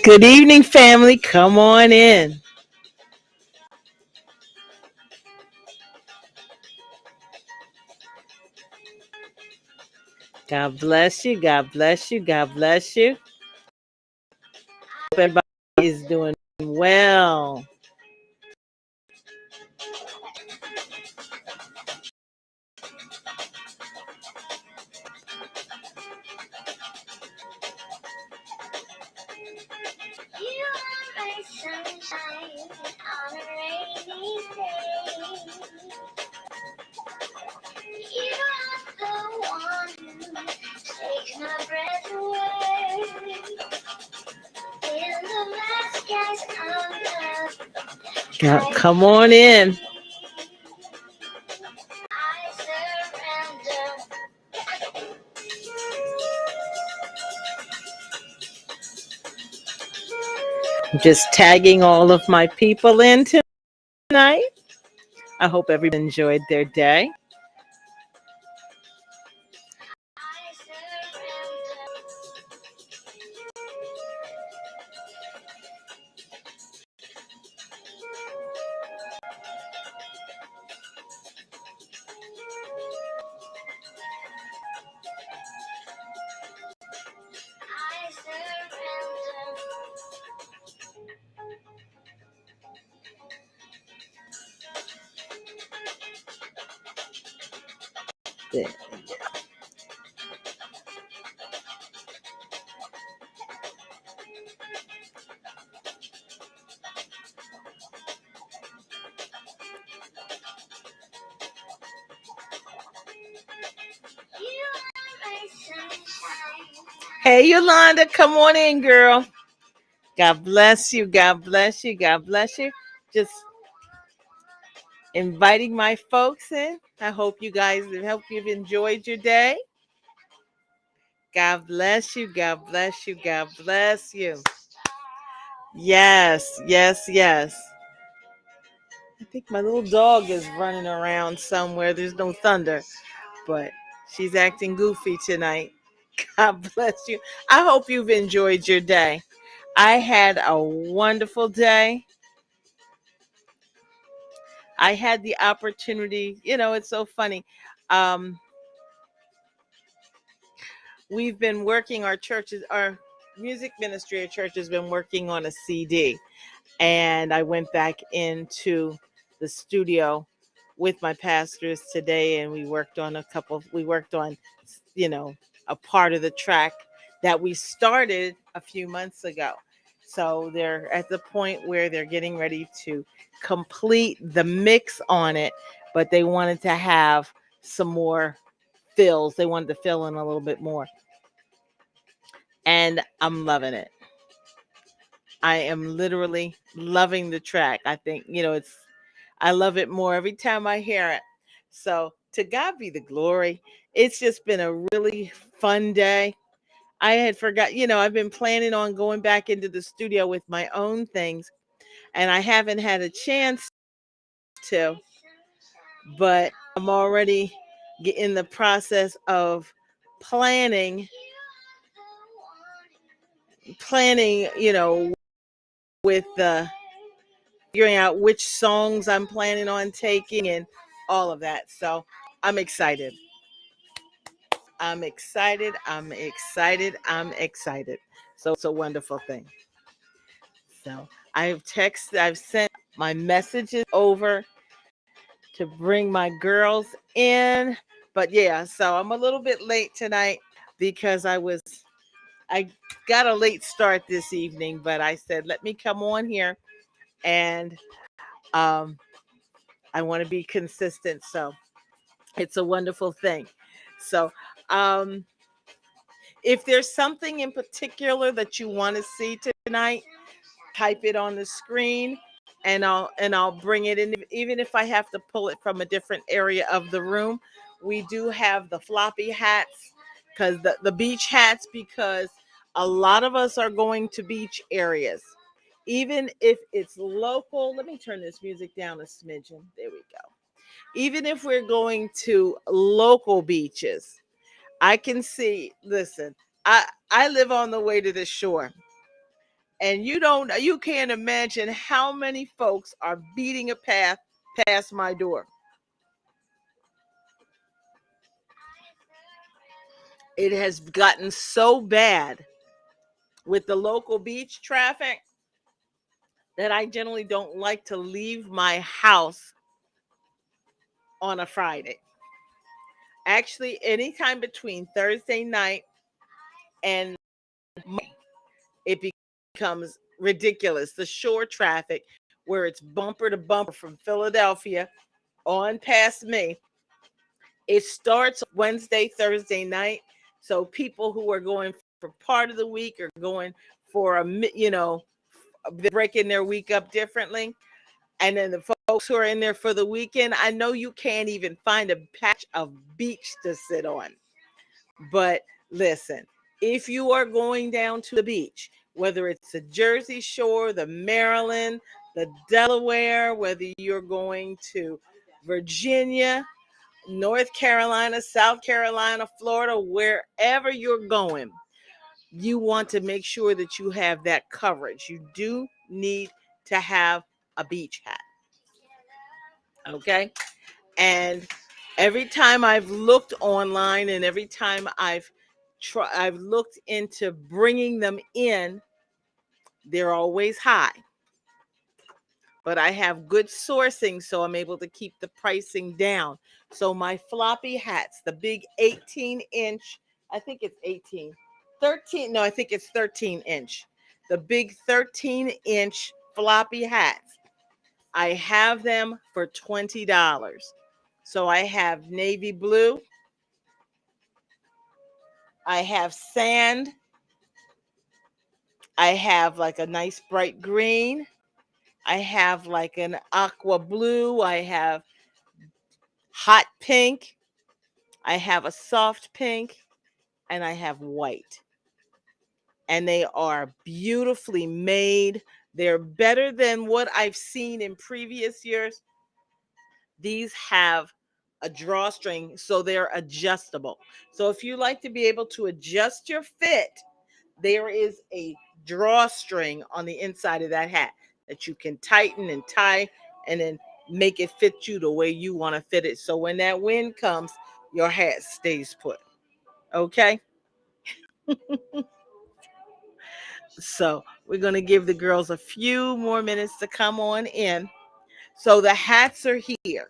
Good evening, family. Come on in. God bless you. God bless you. God bless you. Hope everybody is doing well. You are my sunshine on a rainy day. You are the one who takes my breath away. In the vast skies of love, Come on in. I surrender. Just tagging all of my people in tonight. I hope everyone enjoyed their day. I surrender. I surrender. Yeah. You are my sunshine. Hey, Yolanda, come on in, girl. God bless you. God bless you. God bless you. Just inviting my folks in. I hope you guys hope you've enjoyed your day. God bless you. God bless you. God bless you. Yes, yes, yes. I think my little dog is running around somewhere. There's no thunder, but she's acting goofy tonight. God bless you. I hope you've enjoyed your day. I had a wonderful day. I had the opportunity, it's so funny. Um, we've been working, our music ministry at church has been working on a CD. And I went back into the studio with my pastors today, and we worked on you know, a part of the track that we started a few months ago. So they're at the point where they're getting ready to complete the mix on it, but they wanted to have some more fills. They wanted to fill in a little bit more. And I'm loving it. I am literally loving the track. I think, I love it more every time I hear it. So to God be the glory. It's just been a really fun day. I had forgot, I've been planning on going back into the studio with my own things, and I haven't had a chance to, but I'm already in the process of planning, with the figuring out which songs I'm planning on taking and all of that. So I'm excited. I'm excited. I'm excited. I'm excited. So it's a wonderful thing. So I've sent my messages over to bring my girls in. But yeah, so I'm a little bit late tonight because I got a late start this evening, but I said let me come on here and um I want to be consistent. So it's a wonderful thing. So um if there's something in particular that you want to see tonight, type it on the screen and I'll bring it in even if I have to pull it from a different area of the room. We do have the floppy hats cuz the beach hats because a lot of us are going to beach areas. Even if it's local, let me turn this music down a smidgen. There we go. Even if we're going to local beaches, I can see, listen, I live on the way to the shore. And you can't imagine how many folks are beating a path past my door. It has gotten so bad with the local beach traffic that I generally don't like to leave my house on a Friday. Actually, anytime between Thursday night and Monday, it becomes ridiculous. The shore traffic, where it's bumper to bumper from Philadelphia on past me, it starts Wednesday, Thursday night. So people who are going for part of the week are going for they're breaking their week up differently. And then the folks who are in there for the weekend, I know you can't even find a patch of beach to sit on. But listen, if you are going down to the beach, whether it's the Jersey Shore, the Maryland, the Delaware, whether you're going to Virginia, North Carolina, South Carolina, Florida, wherever you're going, you want to make sure that you have that coverage. You do need to have a beach hat. Okay. And every time I've looked online and every time I've looked into bringing them in, they're always high. But I have good sourcing, so I'm able to keep the pricing down. So my floppy hats, the big 18-inch, I think it's 18, 13, no, I think it's 13-inch. The big 13-inch floppy hats, I have them for $20. So I have navy blue, I have sand, I have like a nice bright green, I have like an aqua blue, I have hot pink, I have a soft pink, and I have white. And they are beautifully made. They're better than what I've seen in previous years. These have a drawstring, so they're adjustable. So if you like to be able to adjust your fit, there is a drawstring on the inside of that hat that you can tighten and tie and then make it fit you the way you want to fit it. So when that wind comes, your hat stays put. Okay? So we're going to give the girls a few more minutes to come on in. So the hats are here.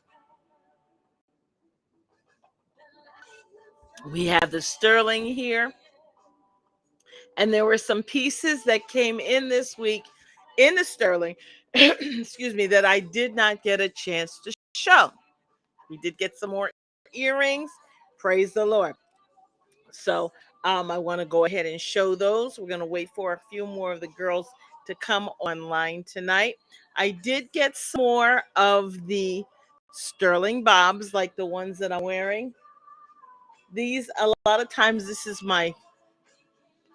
We have the sterling here. And there were some pieces that came in this week in the sterling, excuse me, that I did not get a chance to show. We did get some more earrings. Praise the Lord. So I want to go ahead and show those. We're going to wait for a few more of the girls to come online tonight. I did get some more of the sterling bobs, like the ones that I'm wearing. These, a lot of times, this is my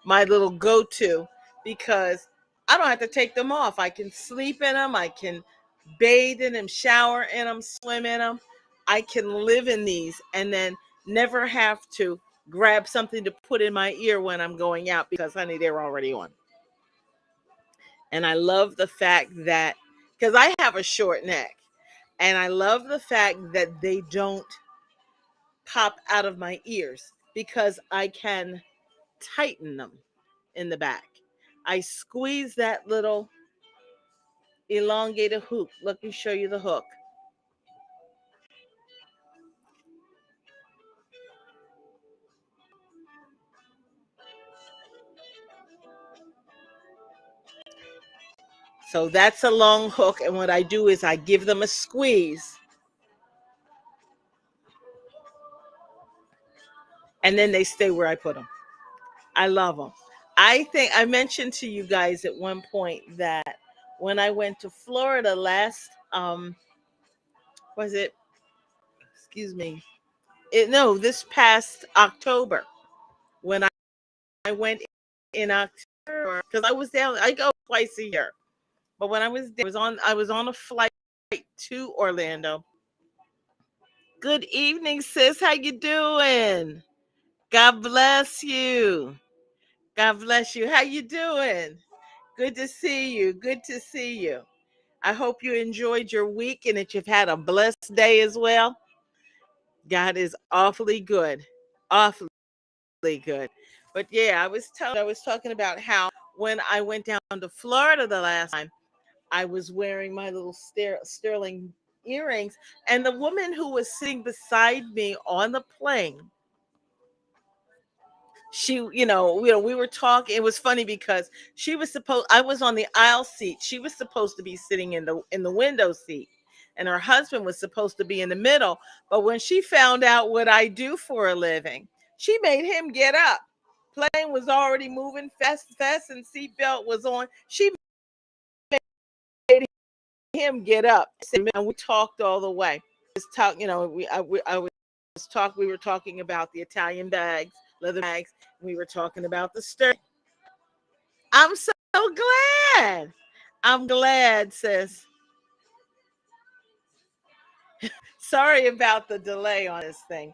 little go-to because I don't have to take them off. I can sleep in them. I can bathe in them, shower in them, swim in them. I can live in these and then never have to grab something to put in my ear when I'm going out because, honey, they're already on. And I love the fact that, because I have a short neck, and I love the fact that they don't pop out of my ears because I can tighten them in the back. I squeeze that little elongated hoop. Let me show you the hook. So that's a long hook, and what I do is I give them a squeeze, and then they stay where I put them. I love them. I think I mentioned to you guys at one point that when I went to Florida last, was it? Excuse me. No, this past October when I went in October because I was down. I go twice a year, but when I was there, I was on a flight to Orlando. Good evening, sis. How you doing? God bless you. God bless you. How you doing? Good to see you. Good to see you. I hope you enjoyed your week and that you've had a blessed day as well. God is awfully good. Awfully good. But yeah, I was talking about how when I went down to Florida the last time, I was wearing my little sterling earrings, and the woman who was sitting beside me on the plane, she, we were talking. It was funny because I was on the aisle seat. She was supposed to be sitting in the window seat, and her husband was supposed to be in the middle. But when she found out what I do for a living, she made him get up. Plane was already moving fast, and seatbelt was on. She made him get up, and we talked all the way. Just talk, I was we were talking about the Italian bags, leather bags. We were talking about the stir. I'm so glad. I'm glad, sis. Sorry about the delay on this thing.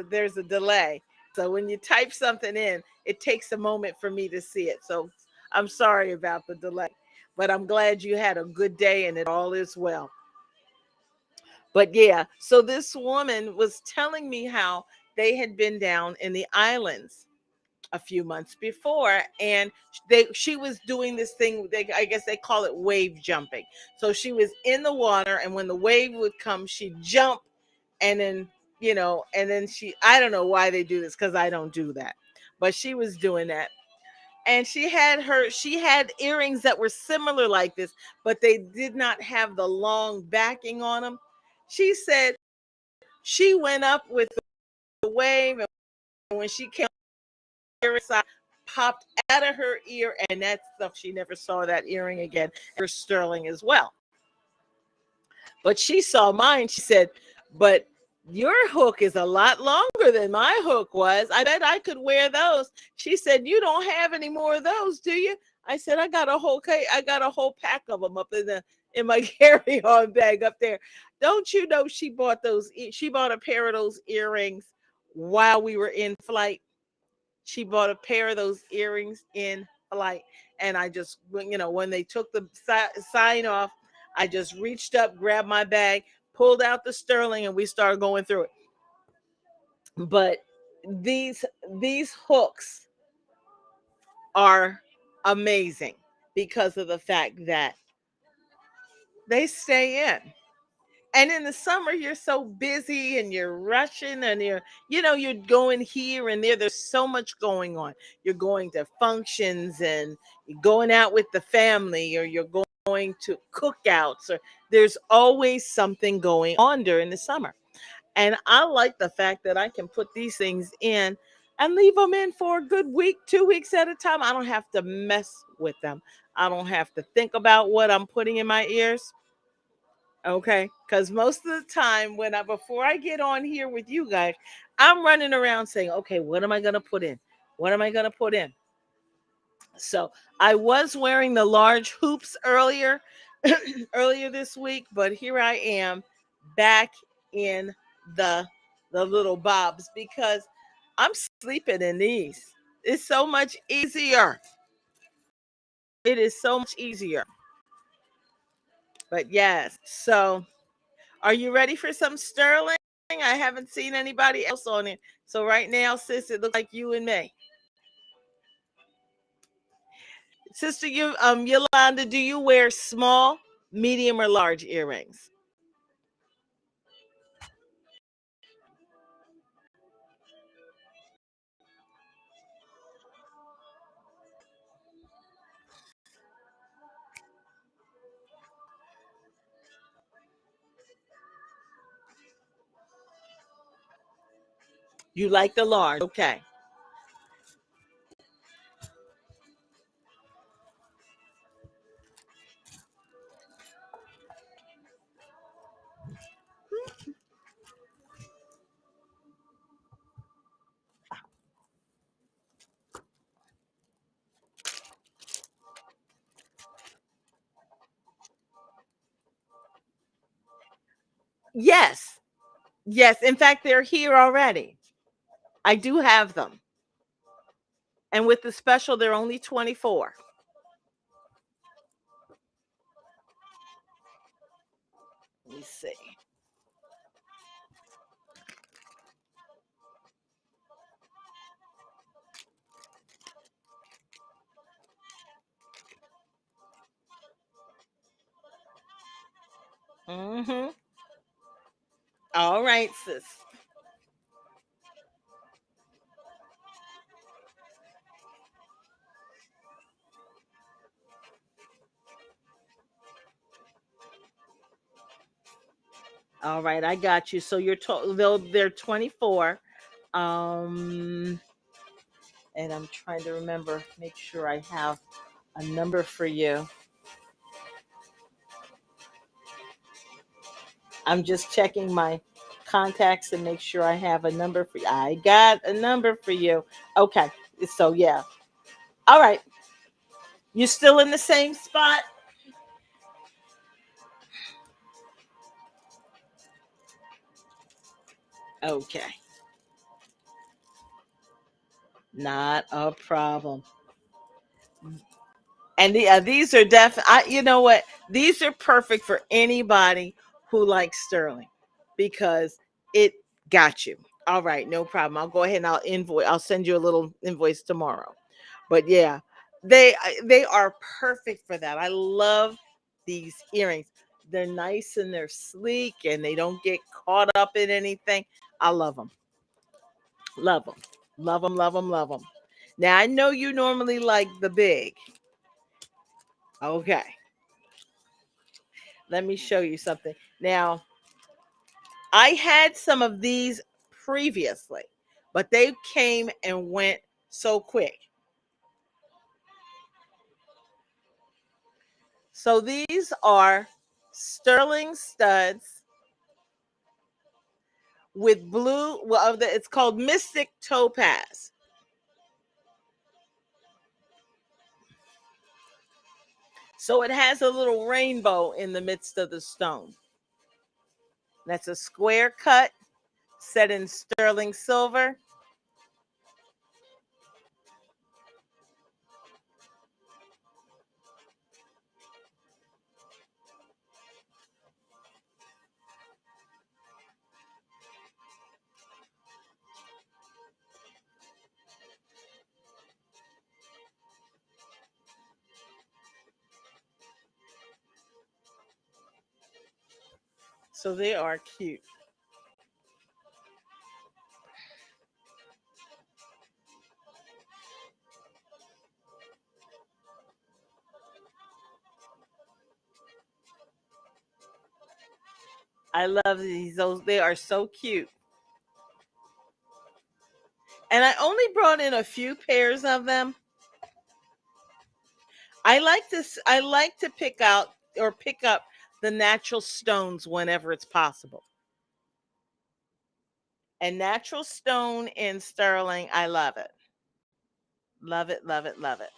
There's a delay. So when you type something in, it takes a moment for me to see it. So I'm sorry about the delay. But I'm glad you had a good day and it all is well. But yeah, so this woman was telling me how they had been down in the islands a few months before, and she was doing this thing. I guess they call it wave jumping. So she was in the water, and when the wave would come, she'd jump, and then I don't know why they do this because I don't do that, but she was doing that. And she had earrings that were similar like this, but they did not have the long backing on them. She said she went up with the wave, and when she came popped out of her ear, and that stuff, she never saw that earring again. Her sterling as well. But she saw mine. She said, but your hook is a lot longer than my hook was. I bet I could wear those. She said, you don't have any more of those, do you? I said, I got a whole pack of them up in my carry-on bag up there. Don't you know she bought a pair of those earrings while we were in flight. She bought a pair of those earrings in flight. And I just, when they took the sign off, I just reached up, grabbed my bag, pulled out the sterling, and we started going through it. But these hooks are amazing because of the fact that they stay in. And in the summer, you're so busy and you're rushing and you're going here and there. There's so much going on. You're going to functions and you're going out with the family, or you're going to cookouts, or there's always something going on during the summer. And I like the fact that I can put these things in and leave them in for a good week, 2 weeks at a time. I don't have to mess with them. I don't have to think about what I'm putting in my ears. Okay, because most of the time before I get on here with you guys, I'm running around saying, okay, what am I going to put in? What am I going to put in? So I was wearing the large hoops earlier earlier this week, but here I am back in the little bobs because I'm sleeping in these. It's so much easier. It is so much easier. But yes, so are you ready for some sterling? I haven't seen anybody else on it. So right now, sis, it looks like you and me. Sister, Yolanda, do you wear small? medium or large earrings? You like the large. Okay. Yes. Yes. In fact, they're here already. I do have them. And with the special, they're only 24. Let me see. Mm-hmm. All right, sis. All right, I got you. So you're they're 24. Um, and I'm trying to remember, make sure I have a number for you. I'm just checking my contacts and make sure I have a number for you. I got a number for you. Okay. So yeah. All right. You still in the same spot? Okay. Not a problem. And these are definitely, you know what? These are perfect for anybody who likes sterling because it got you. All right, no problem. I'll go ahead and I'll send you a little invoice tomorrow. But yeah, they are perfect for that. I love these earrings. They're nice and they're sleek and they don't get caught up in anything. I love them. Love them. Love them, love them, love them. Now I know you normally like the big. Okay. Let me show you something. Now, I had some of these previously, but they came and went so quick. So these are sterling studs with blue. Well, it's called Mystic Topaz. So it has a little rainbow in the midst of the stone. That's a square cut set in sterling silver. So they are cute. I love these. Those they are so cute. And I only brought in a few pairs of them. I like this. I like to pick out or pick up the natural stones whenever it's possible. And natural stone in sterling, I love it. Love it, love it, love it.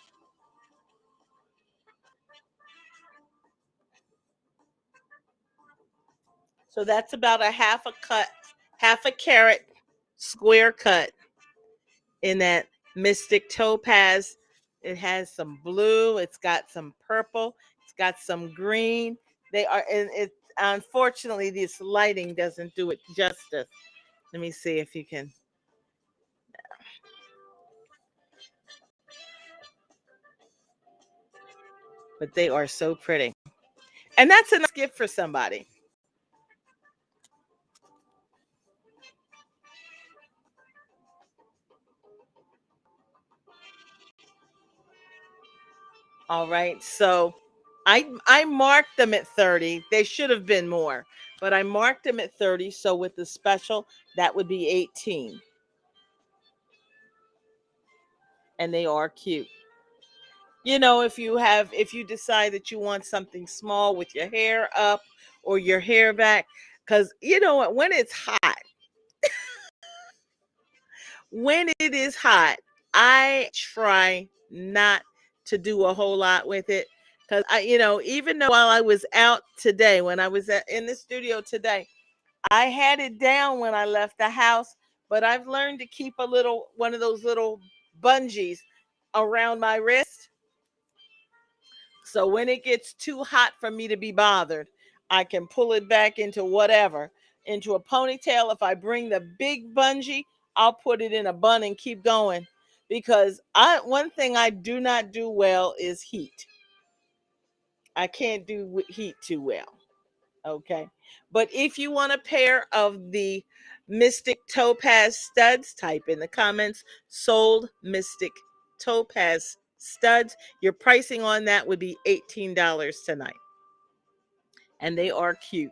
So that's about a half a carat square cut in that mystic topaz. It has some blue, it's got some purple, it's got some green. They are and it unfortunately this lighting doesn't do it justice. Let me see if you can, but they are so pretty. And that's a nice gift for somebody. All right. So I marked them at 30. They should have been more, but I marked them at 30. So with the special, that would be 18. And they are cute. If you decide that you want something small with your hair up or your hair back, because you know what, when it is hot, I try not to do a whole lot with it. Because even though while I was out today, when I was in the studio today, I had it down when I left the house, but I've learned to keep one of those little bungees around my wrist. So when it gets too hot for me to be bothered, I can pull it back into whatever, into a ponytail. If I bring the big bungee, I'll put it in a bun and keep going. Because one thing I do not do well is heat. I can't do heat too well. Okay. But if you want a pair of the Mystic Topaz studs, type in the comments sold Mystic Topaz studs. Your pricing on that would be $18 tonight. And they are cute.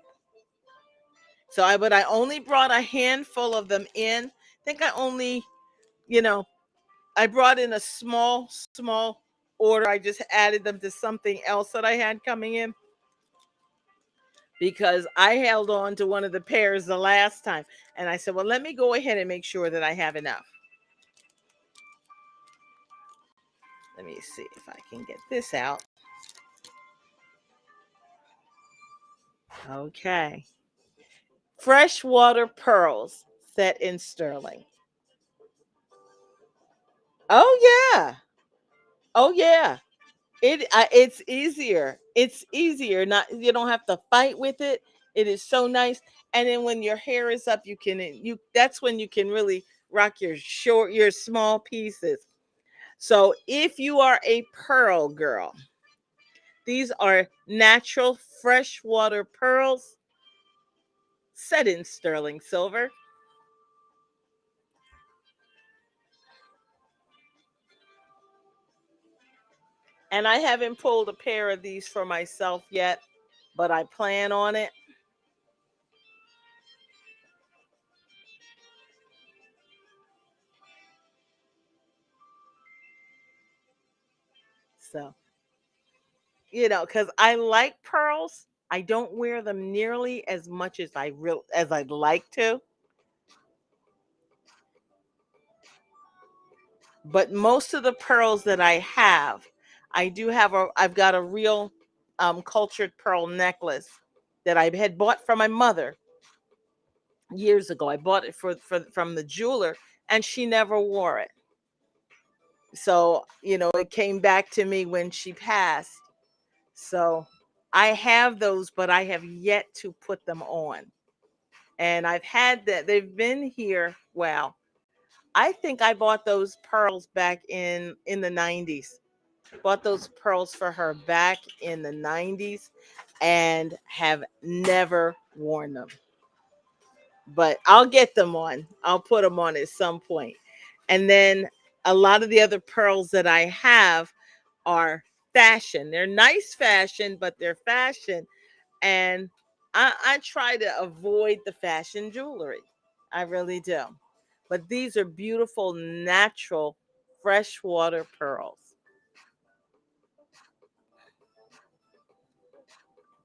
But I only brought a handful of them in. I think you know, I brought in a small order. I just added them to something else that I had coming in, because I held on to one of the pairs the last time. And I said, well, let me go ahead and make sure that I have enough. Let me see if I can get this out. Okay. Freshwater pearls set in sterling. Oh, yeah. Oh, yeah. It's easier. It's easier. Not You don't have to fight with it. It is so nice. And then when your hair is up, you that's when you can really rock your small pieces. So if you are a pearl girl, these are natural freshwater pearls set in sterling silver. And I haven't pulled a pair of these for myself yet, but I plan on it. So, because I like pearls. I don't wear them nearly as much as I'd like to, but most of the pearls that I have, I've got a real cultured pearl necklace that I had bought from my mother years ago. I bought it from the jeweler, and she never wore it. So, it came back to me when she passed. So, I have those, but I have yet to put them on. And I've had that. They've been here. Wow. I think I bought those pearls back in the 90s. Bought those pearls for her back in the 90s and have never worn them. But I'll get them on. I'll put them on at some point. And then a lot of the other pearls that I have are fashion. They're nice fashion, but they're fashion. And I try to avoid the fashion jewelry. I really do. But these are beautiful, natural, freshwater pearls.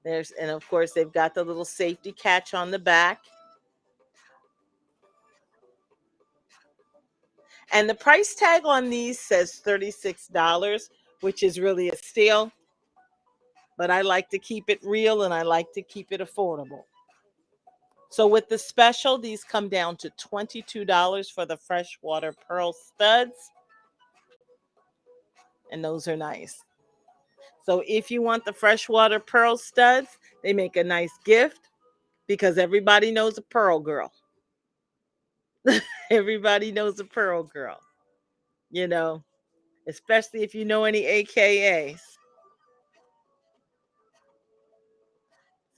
And of course, they've got the little safety catch on the back. And the price tag on these says $36, which is really a steal. But I like to keep it real and I like to keep it affordable. So with the special, these come down to $22 for the freshwater pearl studs. And those are nice. So if you want the freshwater pearl studs, they make a nice gift because everybody knows a pearl girl. Everybody knows a pearl girl, you know, especially if you know any AKAs.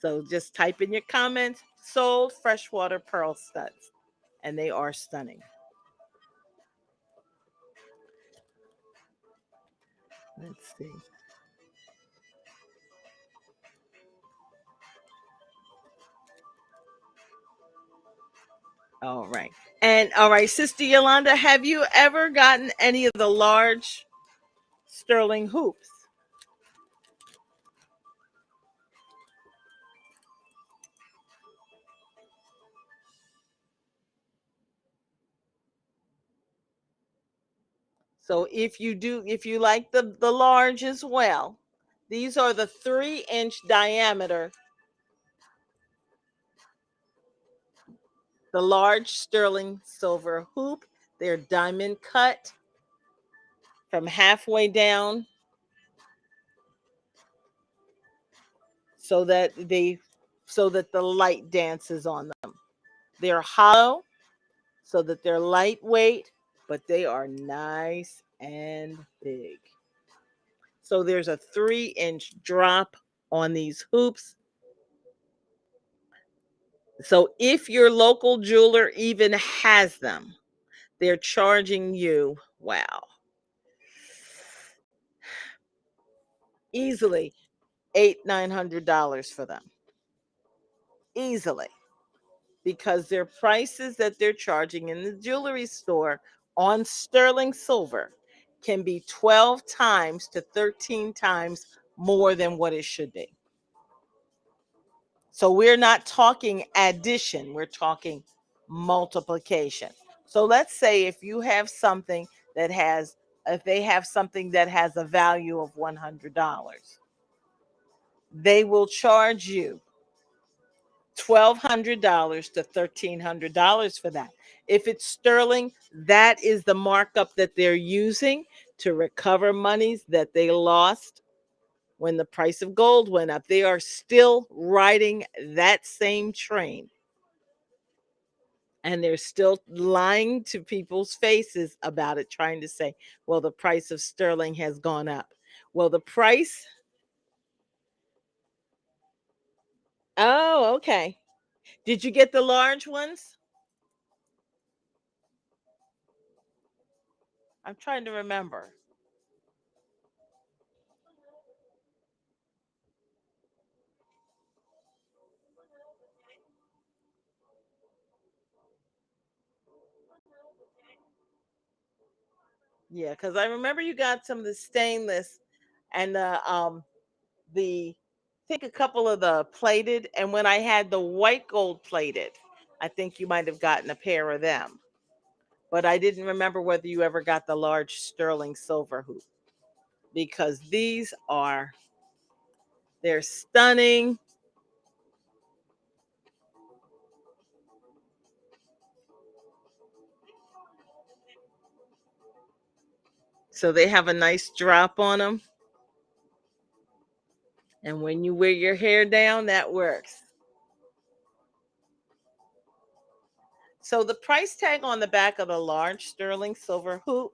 So just type in your comments, sold freshwater pearl studs, and they are stunning. Let's see. All right. And all right, Sister Yolanda, have you ever gotten any of the large sterling hoops? So if you do, if you like the large as well, these are the 3-inch diameter, the large sterling silver hoop. They're diamond cut from halfway down so that they so that the light dances on them. They're hollow so that they're lightweight, but they are nice and big. So there's a 3-inch drop on these hoops. So if your local jeweler even has them, they're charging you, wow, easily $800-900 for them. Easily. Because their prices that they're charging in the jewelry store on sterling silver can be 12 times to 13 times more than what it should be. So we're not talking addition, we're talking multiplication. So let's say if you have something that has, if they have something that has a value of $100, they will charge you $1,200 to $1,300 for that. If it's sterling, that is the markup that they're using to recover monies that they lost when the price of gold went up. They are still riding that same train. And they're still lying to people's faces about it, trying to say, well, the price of sterling has gone up. Well, the price. Oh, okay. Did you get the large ones? I'm trying to remember. Yeah, because I remember you got some of the stainless and the I think a couple of the plated, and when I had the white gold plated, I think you might have gotten a pair of them. But I didn't remember whether you ever got the large sterling silver hoop because these are, they're stunning. So they have a nice drop on them. And when you wear your hair down, that works. So the price tag on the back of the large sterling silver hoop.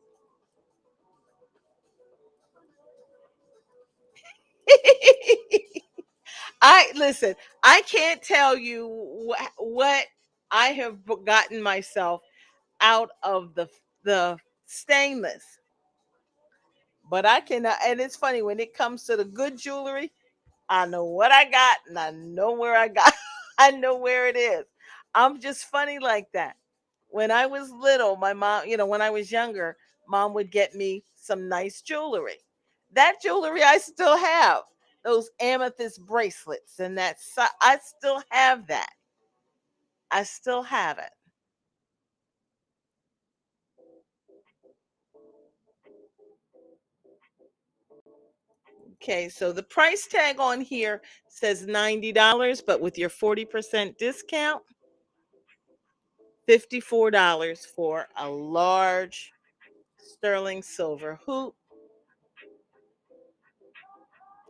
I listen, I can't tell you what I have gotten myself out of the stainless. But I can, and it's funny when it comes to the good jewelry, I know what I got and I know where I got. I know where it is. I'm just funny like that. When I was little, my mom, when I was younger, mom would get me some nice jewelry. That jewelry I still have. Those amethyst bracelets and I still have that. I still have it. Okay, so the price tag on here says $90, but with your 40% discount, $54 for a large sterling silver hoop.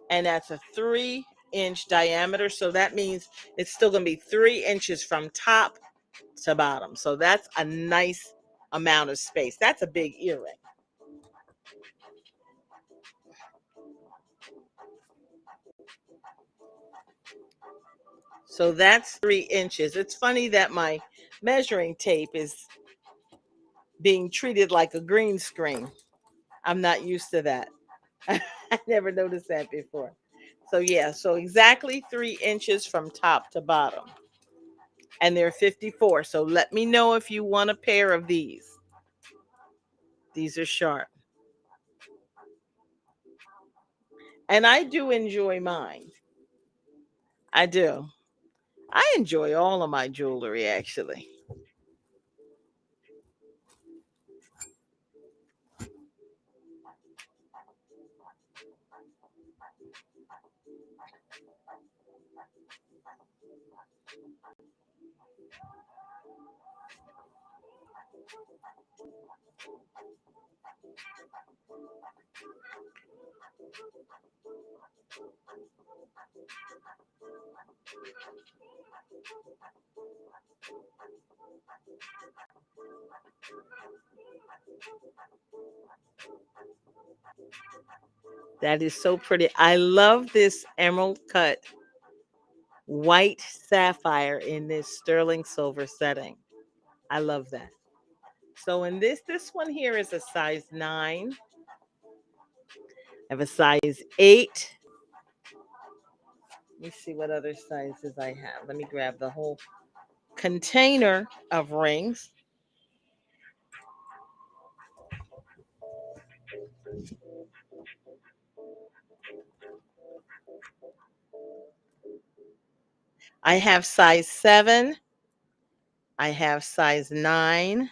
And that's a 3-inch diameter. So that means it's still going to be 3 inches from top to bottom. So that's a nice amount of space. That's a big earring. So that's 3 inches. It's funny that my measuring tape is being treated like a green screen. I'm not used to that. I never noticed that before. So yeah, so exactly 3 inches from top to bottom. And they're 54. So let me know if you want a pair of these. These are sharp. And I do enjoy mine. I do. I enjoy all of my jewelry actually. That is so pretty. I love this emerald cut white sapphire in this sterling silver setting. I love that. So in this one here is a size 9. I have a size 8. Let me see what other sizes I have. Let me grab the whole container of rings. I have size 7. I have size 9.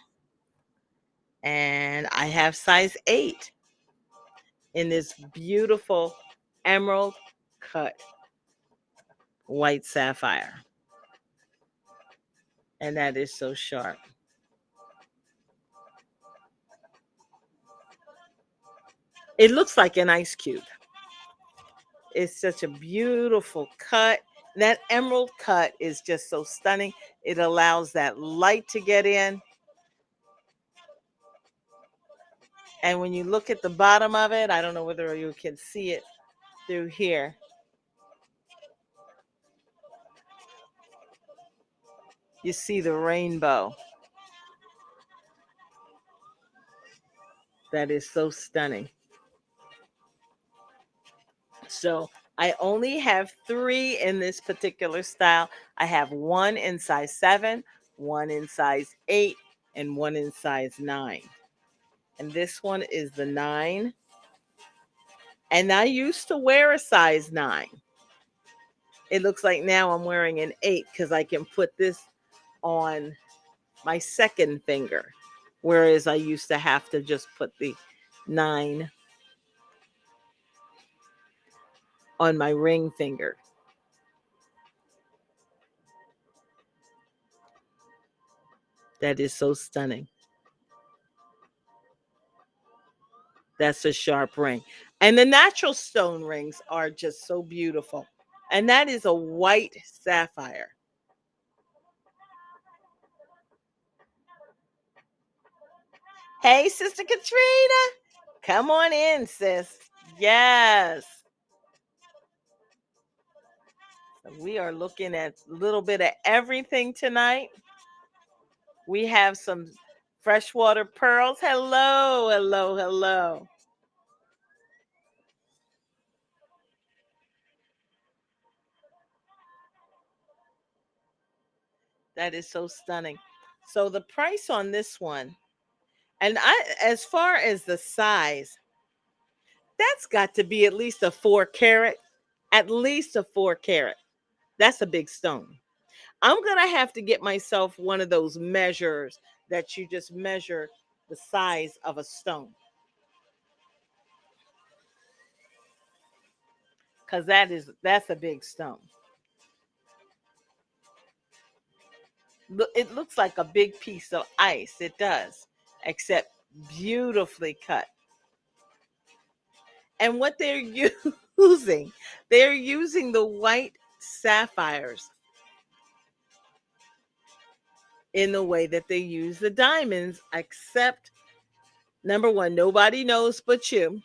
And I have size 8 in this beautiful emerald cut white sapphire. And that is so sharp. It looks like an ice cube. It's such a beautiful cut. That emerald cut is just so stunning. It allows that light to get in. And when you look at the bottom of it, I don't know whether you can see it through here. You see the rainbow. That is so stunning. So I only have 3 in this particular style. I have 1 in size 7, 1 in size 8, and 1 in size 9. And this one is the 9. And I used to wear a size 9. It looks like now I'm wearing an 8 because I can put this on my second finger. Whereas I used to have to just put the 9 on my ring finger. That is so stunning. That's a sharp ring. And the natural stone rings are just so beautiful. And that is a white sapphire. Hey, Sister Katrina. Come on in, sis. Yes. We are looking at a little bit of everything tonight. We have some freshwater pearls. Hello, hello, hello. That is so stunning. So the price on this one, and as far as the size, that's got to be at least a 4 carat, at least a 4 carat. That's a big stone. I'm going to have to get myself one of those measures that you just measure the size of a stone. Cuz that's a big stone. It looks like a big piece of ice. It does, except beautifully cut. And what they're using, they're using the white sapphires in the way that they use the diamonds, except number one, nobody knows but you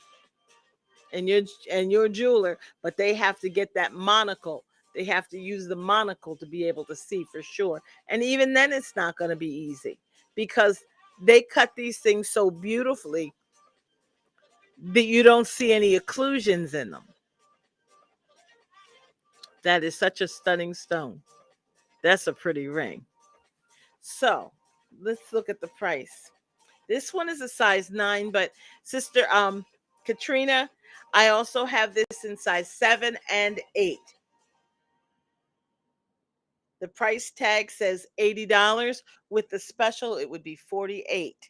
and your jeweler, but they have to get that monocle They have to use the monocle to be able to see for sure. And even then, it's not going to be easy because they cut these things so beautifully that you don't see any occlusions in them. That is such a stunning stone. That's a pretty ring. So let's look at the price. This one is a size 9, but sister Katrina, I also have this in size 7 and 8. The price tag says $80. With the special, it would be 48,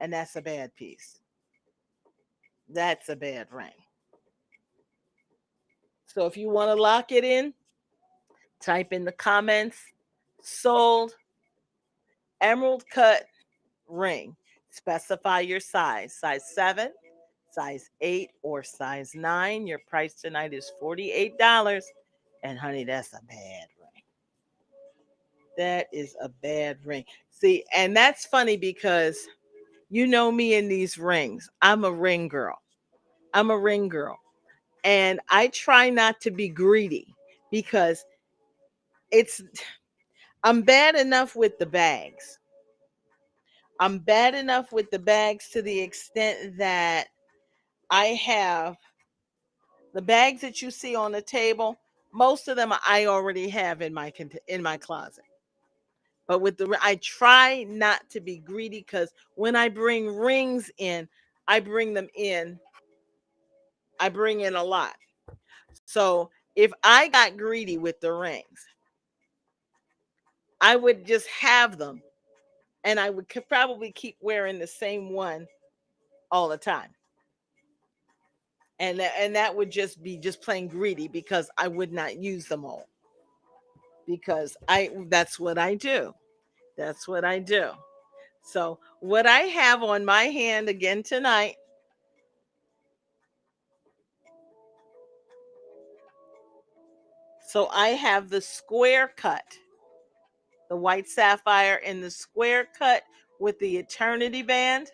and that's a bad piece. That's a bad ring. So if you want to lock it in, type in the comments sold emerald cut ring. Specify your size 7, size 8, or size 9. Your price tonight is $48. And honey, that's a bad ring. That is a bad ring. See, and that's funny because you know me in these rings. I'm a ring girl. I'm a ring girl. And I try not to be greedy because it's I'm bad enough with the bags. I'm bad enough with the bags to the extent that I have the bags that you see on the table. Most of them I already have in my closet. But with the I try not to be greedy because when I bring rings in, I bring them in. I bring in a lot. So if I got greedy with the rings, I would just have them, and I would probably keep wearing the same one all the time. And that would just be just plain greedy because I would not use them all because I that's what I do. That's what I do. So what I have on my hand again tonight, so I have the square cut, the white sapphire in the square cut with the eternity band.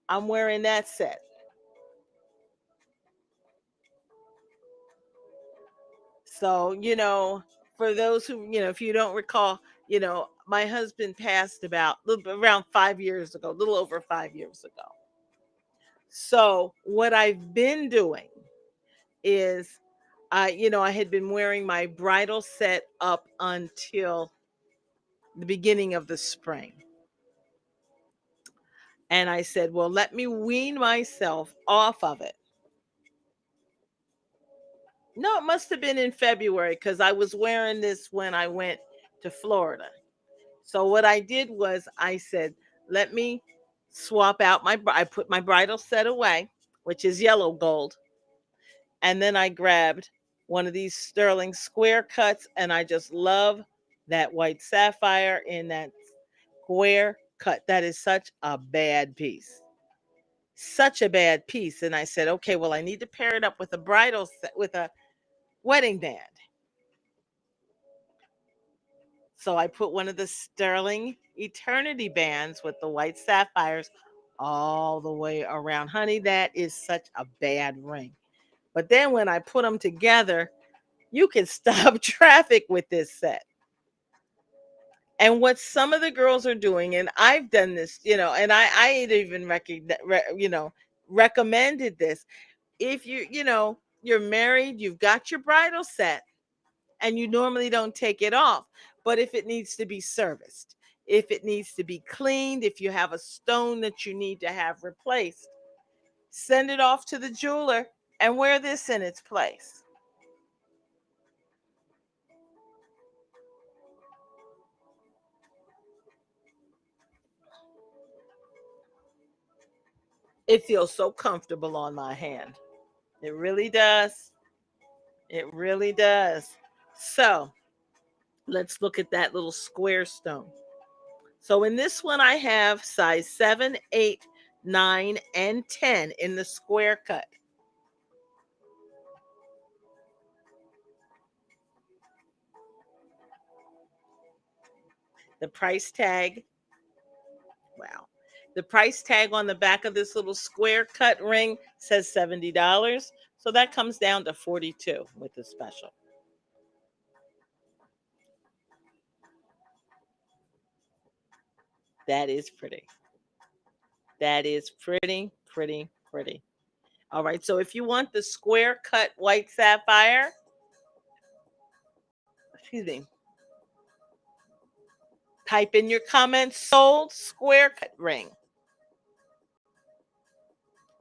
I'm wearing that set. So, for those who, if you don't recall, my husband passed about around 5 years ago, a little over 5 years ago. So, what I've been doing is, I had been wearing my bridal set up until the beginning of the spring. And I said, well, let me wean myself off of it. No, it must have been in February because I was wearing this when I went to Florida. So what I did was I said, let me swap out I put my bridal set away, which is yellow gold. And then I grabbed one of these sterling square cuts and I just love that white sapphire in that square cut. That is such a bad piece. Such a bad piece. And I said, okay, well, I need to pair it up with a bridal set with a wedding band. So I put one of the sterling eternity bands with the white sapphires all the way around. Honey, that is such a bad ring. But then when I put them together, you can stop traffic with this set. And what some of the girls are doing, and I've done this, and I even recommended this. If you're married, you've got your bridal set, and you normally don't take it off. But if it needs to be serviced, if it needs to be cleaned, if you have a stone that you need to have replaced, send it off to the jeweler and wear this in its place. It feels so comfortable on my hand. It really does. It really does. So let's look at that little square stone. So in this one, I have size 7, 8, 9, and 10 in the square cut. The price tag, wow. The price tag on the back of this little square cut ring says $70. So that comes down to $42 with the special. That is pretty. That is pretty, pretty, pretty. All right. So if you want the square cut white sapphire, excuse me, type in your comments sold square cut ring.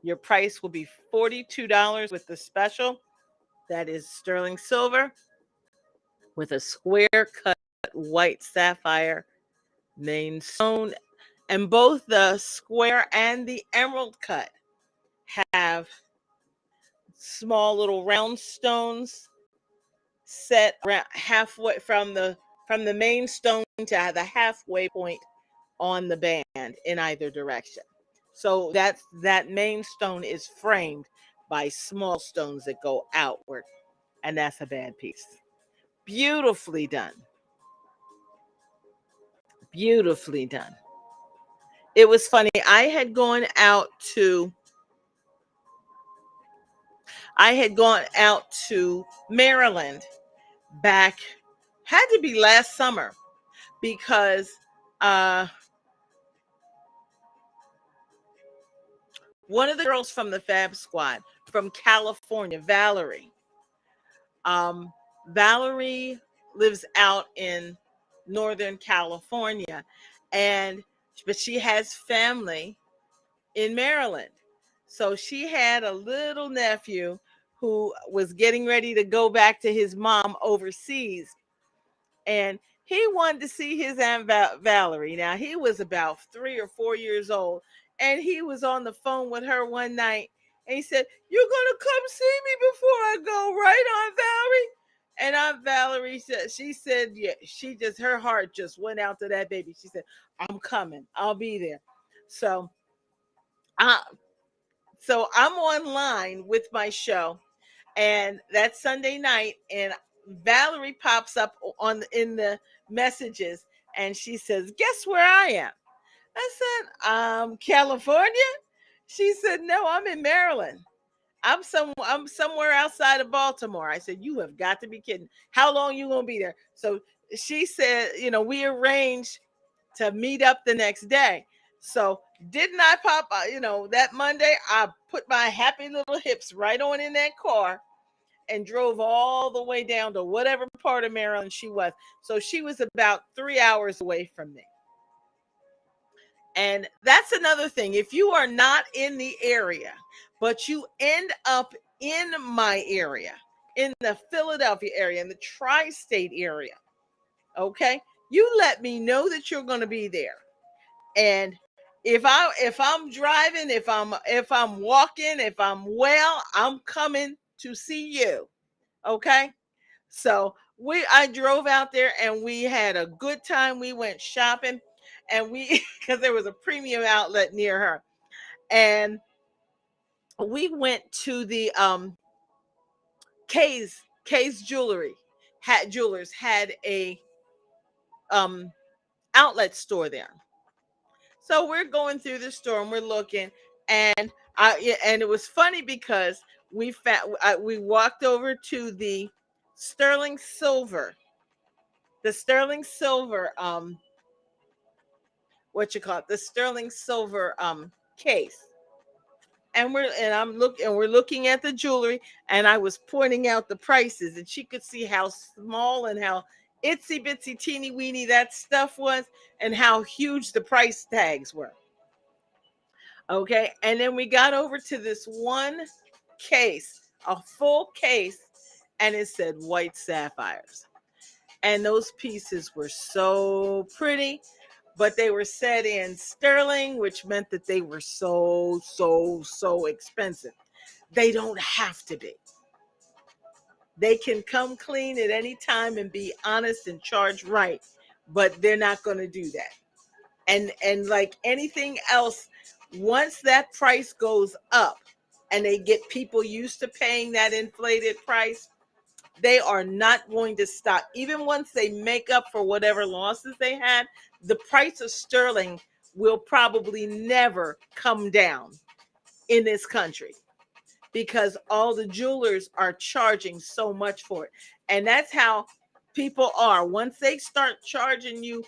Your price will be $42 with the special. That is sterling silver with a square cut white sapphire main stone. And both the square and the emerald cut have small little round stones set around halfway from the main stone to the halfway point on the band in either direction. So that main stone is framed by small stones that go outward, and that's a bad piece. Beautifully done. Beautifully done. It was funny. I had gone out to Maryland back, had to be last summer, because uh one of the girls from the Fab Squad from California, um, Valerie lives out in Northern California, and but she has family in Maryland. So she had a little nephew who was getting ready to go back to his mom overseas, and he wanted to see his Aunt Valerie. Now, he was about 3 or 4 years old, and he was on the phone with her one night, and he said, "You're gonna come see me before I go, right, Aunt Valerie?" And Aunt Valerie said, yeah, her heart just went out to that baby. She said, "I'm coming. I'll be there." So, uh, so I'm online with my show, and that Sunday night, and Valerie pops up in the messages, and she says, "Guess where I am?" I said, California." She said, "No, I'm in Maryland. I'm somewhere outside of Baltimore." I said, "You have got to be kidding. How long you gonna be there?" So she said, we arranged to meet up the next day. So didn't I pop, that Monday, I put my happy little hips right on in that car and drove all the way down to whatever part of Maryland she was. So she was about 3 hours away from me. And that's another thing. If you are not in the area, but you end up in my area, in the Philadelphia area, in the tri-state area, okay, you let me know that you're going to be there. And if I'm driving, if I'm walking, if I'm well, I'm coming to see you. Okay? So I drove out there and we had a good time. We went shopping, and we because there was a premium outlet near her. And we went to the Kay's Jewelers had a um outlet store there. So we're going through the store and we're looking, and it was funny because we walked over to the sterling silver, the sterling silver what you call it, the sterling silver case. And we're looking at the jewelry, and I was pointing out the prices, and she could see how small and how itsy bitsy teeny weeny that stuff was, and how huge the price tags were. Okay. And then we got over to this one case, a full case, and it said white sapphires. And those pieces were so pretty, but they were set in sterling, which meant that they were so, so, so expensive. They don't have to be. They can come clean at any time and be honest and charge right, but they're not going to do that. And like anything else, once that price goes up and they get people used to paying that inflated price, they are not going to stop. Even once they make up for whatever losses they had, the price of sterling will probably never come down in this country, because all the jewelers are charging so much for it. And that's how people are. Once they start charging you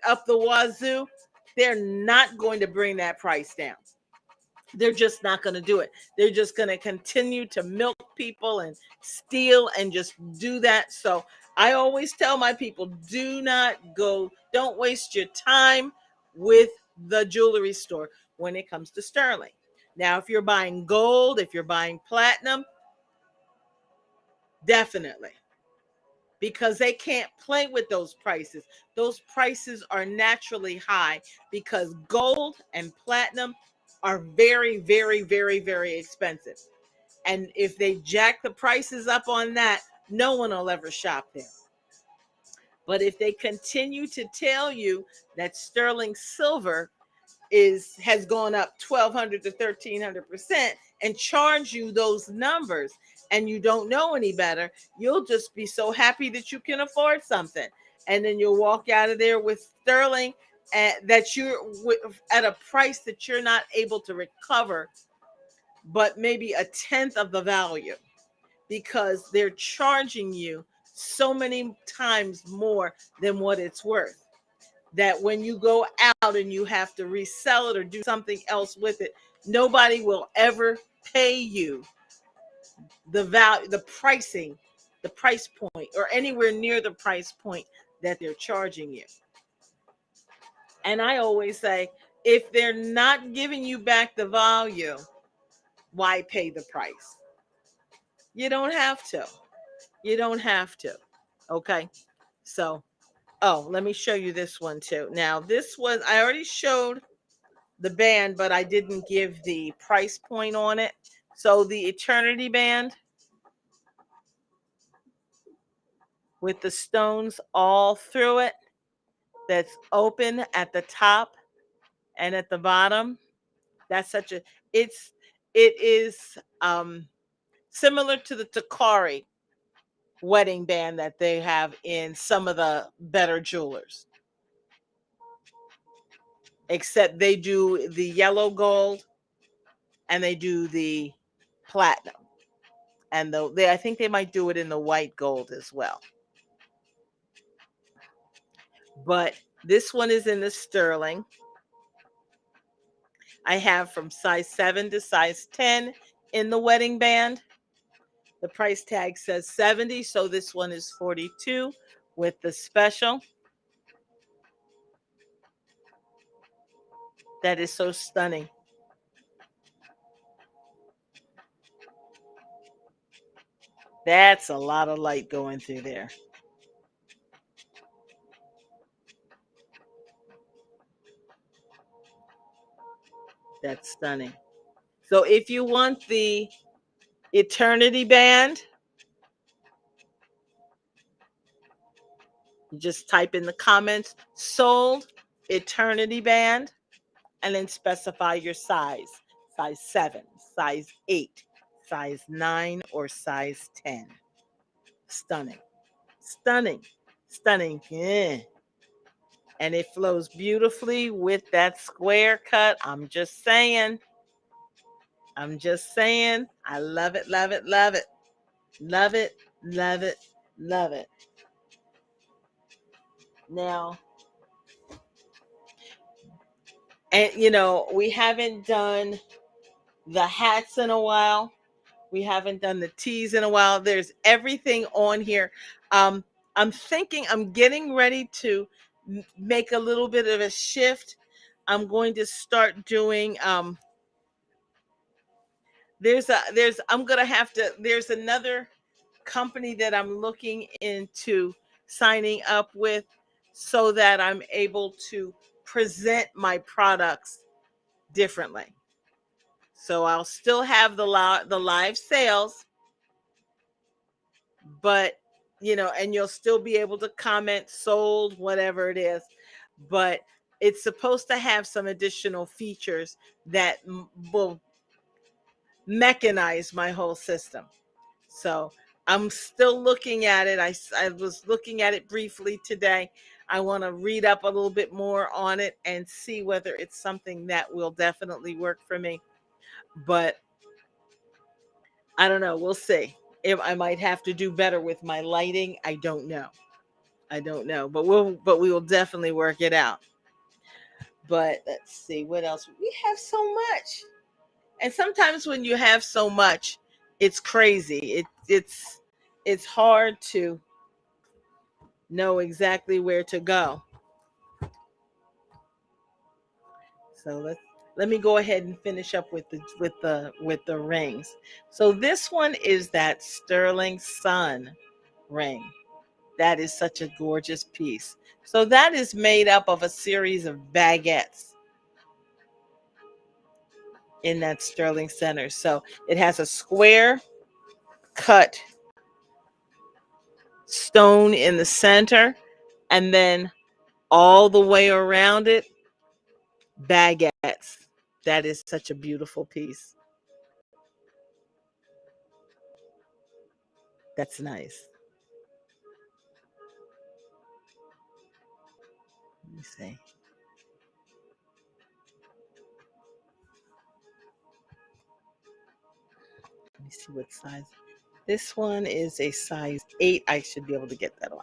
up the wazoo, they're not going to bring that price down. They're just not going to do it. They're just going to continue to milk people and steal and just do that. So I always tell my people, don't waste your time with the jewelry store when it comes to sterling. Now, if you're buying gold, if you're buying platinum, definitely, because they can't play with those prices. Those prices are naturally high because gold and platinum are very, very, very, very expensive. And if they jack the prices up on that, no one will ever shop there. But if they continue to tell you that sterling silver has gone up 1,200 to 1,300% and charge you those numbers, and you don't know any better, you'll just be so happy that you can afford something, and then you'll walk out of there with sterling that you're at a price that you're not able to recover, but maybe a tenth of the value, because they're charging you so many times more than what it's worth, that when you go out and you have to resell it or do something else with it, nobody will ever pay you the value, the price point, or anywhere near the price point that they're charging you. And I always say, if they're not giving you back the value, why pay the price? You don't have to. You don't have to. Okay. So, let me show you this one too. Now, I already showed the band, but I didn't give the price point on it. So the Eternity band with the stones all through it, that's open at the top and at the bottom. That's it is similar to the Takari wedding band that they have in some of the better jewelers, except they do the yellow gold and they do the platinum. And I think they might do it in the white gold as well. But this one is in the sterling. I have from size 7 to size 10 in the wedding band. The price tag says 70, so this one is 42 with the special. That is so stunning. That's a lot of light going through there. That's stunning. So if you want the Eternity band, you just type in the comments, sold Eternity band, and then specify your size 7, size 8, size 9, or size 10. Stunning, stunning, stunning. Yeah. And it flows beautifully with that square cut. I'm just saying. I love it, love it, love it. Love it, love it, love it. Now, and we haven't done the hats in a while. We haven't done the tees in a while. There's everything on here. I'm getting ready to make a little bit of a shift. I'm going to start doing there's another company that I'm looking into signing up with, so that I'm able to present my products differently. So I'll still have the live sales, but and you'll still be able to comment sold, whatever it is, but it's supposed to have some additional features that will mechanize my whole system. So I'm still looking at it. I was looking at it briefly today. I want to read up a little bit more on it and see whether it's something that will definitely work for me. But I don't know. We'll see. If I might have to do better with my lighting, I don't know. I don't know, but we will definitely work it out. But let's see what else. We have so much. And sometimes when you have so much, it's crazy. It's hard to know exactly where to go. So let me go ahead and finish up with the rings. So this one is that sterling sun ring. That is such a gorgeous piece. So that is made up of a series of baguettes in that sterling center. So it has a square cut stone in the center, and then all the way around it, baguettes. That is such a beautiful piece. That's nice. Let me see. Let me see what size. This one is a size 8. I should be able to get that on.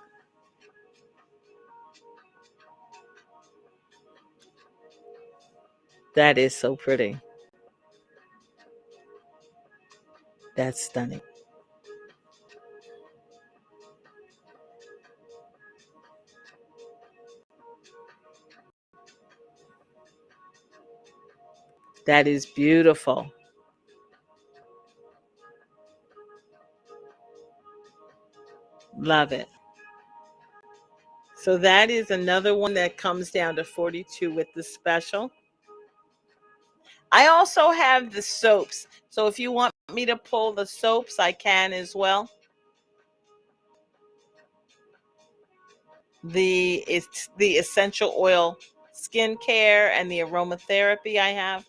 That is so pretty. That's stunning. That is beautiful. Love it. So that is another one that comes down to 42 with the special. I also have the soaps. So if you want me to pull the soaps, I can as well. It's the essential oil skincare and the aromatherapy I have.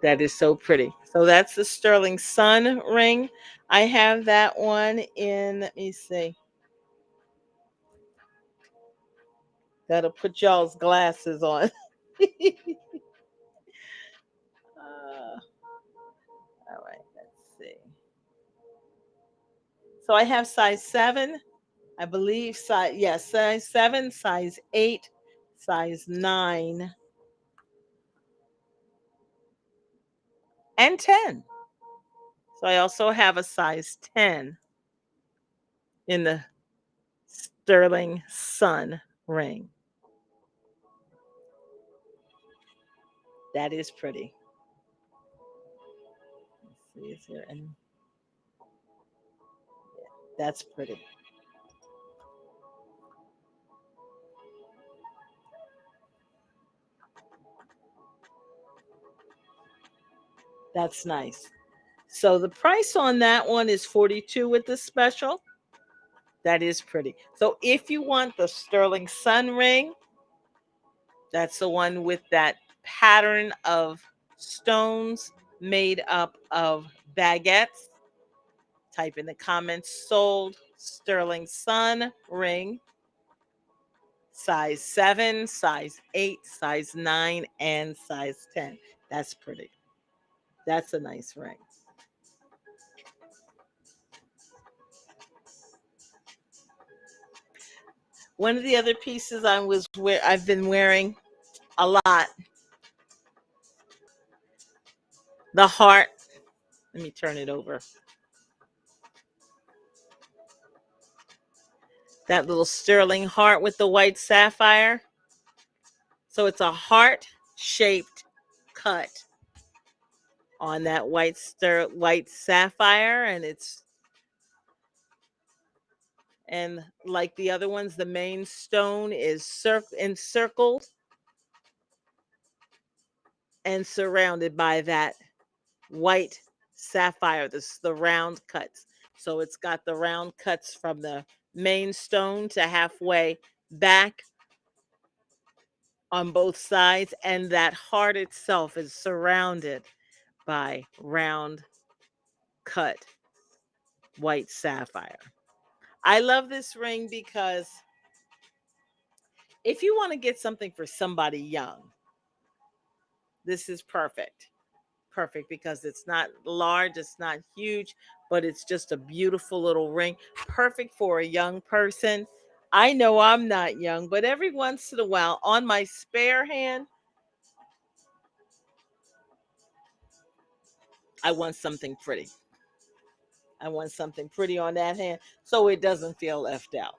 That is so pretty. So that's the sterling sun ring. I have that one in, let me see. That'll put y'all's glasses on. All right, let's see. So I have size 7, I believe size, yes, size 7, size 8, size 9, and 10. So I also have a size 10 in the sterling sun ring. That is pretty. Let's see, is there any? That's pretty. That's nice. So the price on that one is 42 with the special. That is pretty. So if you want the sterling sun ring, that's the one with that pattern of stones made up of baguettes. Type in the comments sold sterling sun ring, size 7, size 8, size 9, and size 10. That's pretty. That's a nice ring. One of the other pieces I've been wearing a lot, the heart. Let me turn it over. That little sterling heart with the white sapphire. So it's a heart shaped cut on that white sapphire, and like the other ones, the main stone is encircled and surrounded by that white sapphire, the round cuts. So it's got the round cuts from the main stone to halfway back on both sides, and that heart itself is surrounded by round cut white sapphire. I love this ring because if you want to get something for somebody young, this is perfect. Perfect because it's not large, it's not huge, but it's just a beautiful little ring. Perfect for a young person. I know I'm not young, but every once in a while on my spare hand, I want something pretty. I want something pretty on that hand so it doesn't feel left out.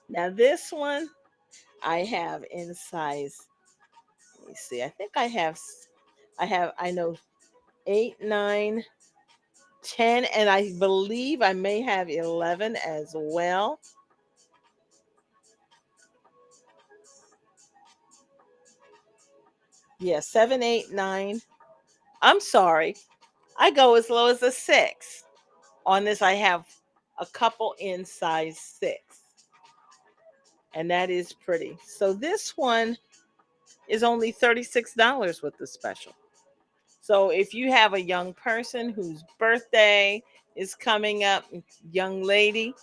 Now, this one I have in size. Let me see. I think I know 8, 9, 10, and I believe I may have 11 as well. Yeah, 7, 8, 9. I'm sorry. I go as low as a 6. On this, I have a couple in size 6, and that is pretty. So this one is only $36 with the special. So if you have a young person whose birthday is coming up, young lady,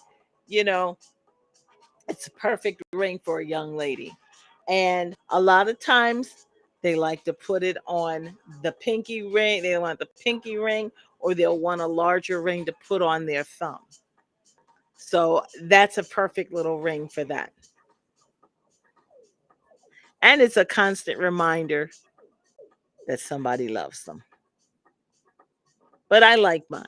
you know, it's a perfect ring for a young lady. And a lot of times they like to put it on the pinky ring. They want the pinky ring, or they'll want a larger ring to put on their thumb. So that's a perfect little ring for that. And it's a constant reminder that somebody loves them. But I like mine.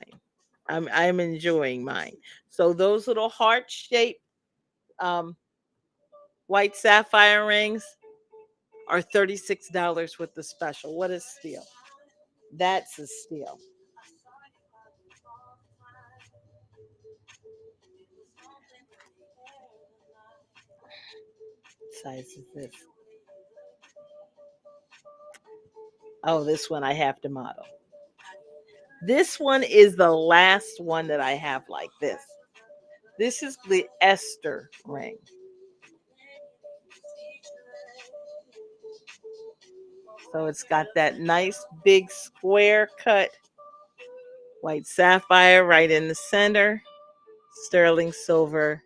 I'm enjoying mine. So those little heart shaped um, white sapphire rings are $36 with the special. What a steal! That's a steal. What size is this? Oh, this one I have to model. This one is the last one that I have like this. This is the Esther ring. So it's got that nice big square cut white sapphire right in the center, sterling silver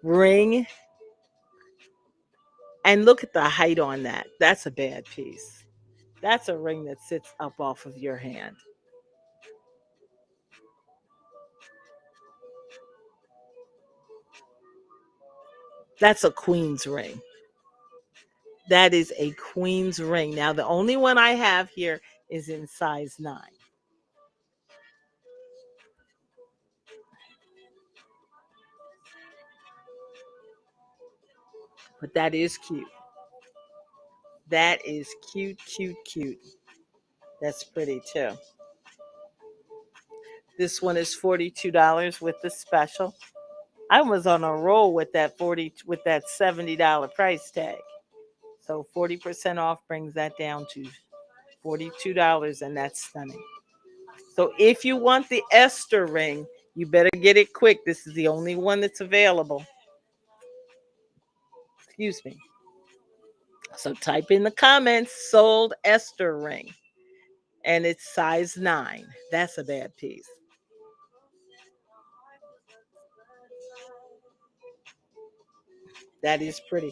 ring. And look at the height on that. That's a bad piece. That's a ring that sits up off of your hand. That's a queen's ring. That is a queen's ring. Now, the only one I have here is in size 9. But that is cute. That is cute, cute, cute. That's pretty too. This one is $42 with the special. I was on a roll with that 40 with that $70 price tag. So 40% off brings that down to $42, and that's stunning. So if you want the Esther ring, you better get it quick. This is the only one that's available. Excuse me. So type in the comments sold Esther ring, and it's size 9. That's a bad piece. That is pretty.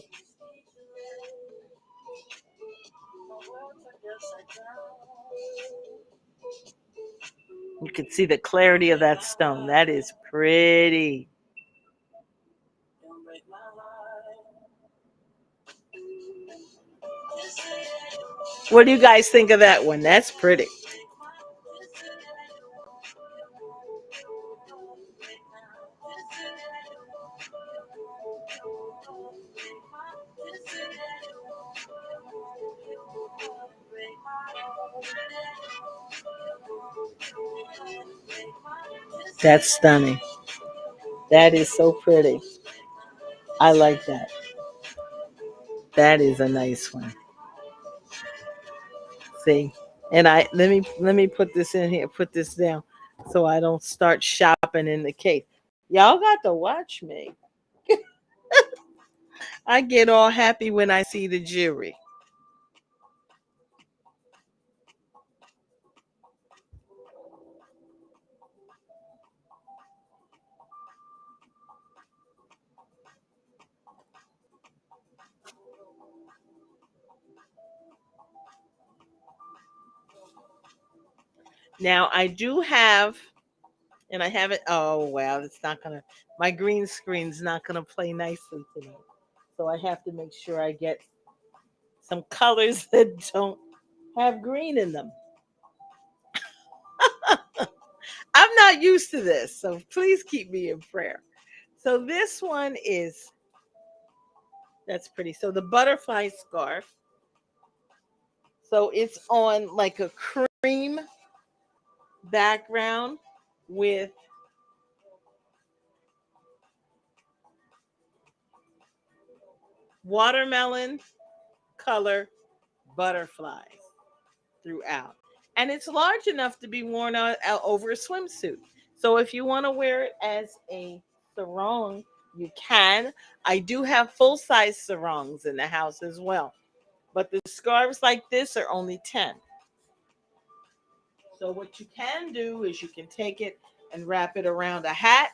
You can see the clarity of that stone. That is pretty. What do you guys think of that one? That's pretty. That's stunning. That is so pretty. I like that. That is a nice one. See, and I let me put this in here, put this down, so I don't start shopping in the case. Y'all got to watch me. I get all happy when I see the jewelry. Now I do have, and I haven't. Oh wow, it's not gonna. My green screen's not gonna play nicely tonight, so I have to make sure I get some colors that don't have green in them. I'm not used to this, so please keep me in prayer. So this one is that's pretty. So the butterfly scarf. So it's on like a cream background with watermelon color butterflies throughout. And it's large enough to be worn out over a swimsuit. So if you want to wear it as a sarong, you can. I do have full size sarongs in the house as well. But the scarves like this are only 10. So what you can do is you can take it and wrap it around a hat,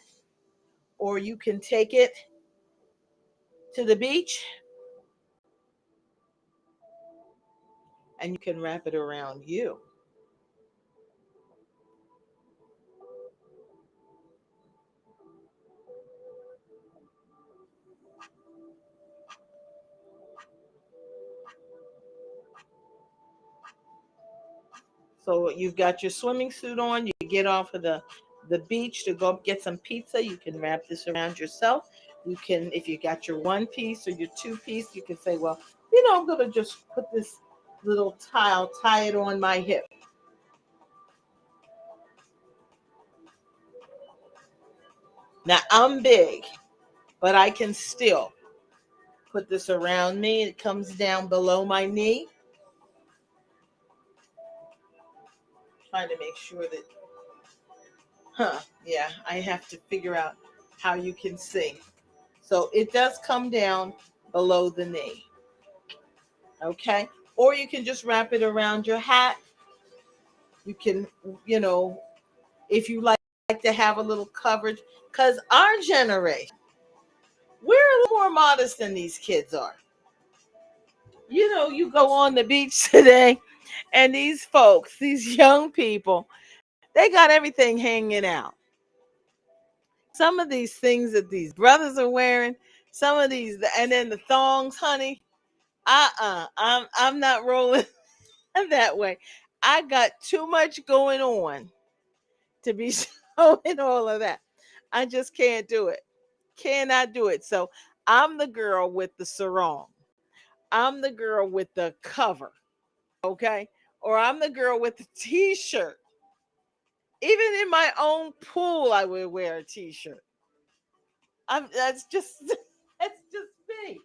or you can take it to the beach and you can wrap it around you. So you've got your swimming suit on, you get off of the beach to go get some pizza, you can wrap this around yourself. You can, if you got your one piece or your two piece, you can say, well, I'm going to just put this little tile, tie it on my hip. Now I'm big, but I can still put this around me. It comes down below my knee. Trying to make sure that, yeah, I have to figure out how you can see. So it does come down below the knee. Okay. Or you can just wrap it around your hat. You can, you know, if you like to have a little coverage, because our generation, we're a little more modest than these kids are. You go on the beach today, and these folks, these young people, they got everything hanging out. Some of these things that these brothers are wearing, some of these, and then the thongs, honey. I'm not rolling that way. I got too much going on to be showing all of that. I just can't do it. Cannot do it. So I'm the girl with the sarong. I'm the girl with the cover. Okay. Or I'm the girl with the t-shirt. Even in my own pool, I would wear a t-shirt. That's just that's just me.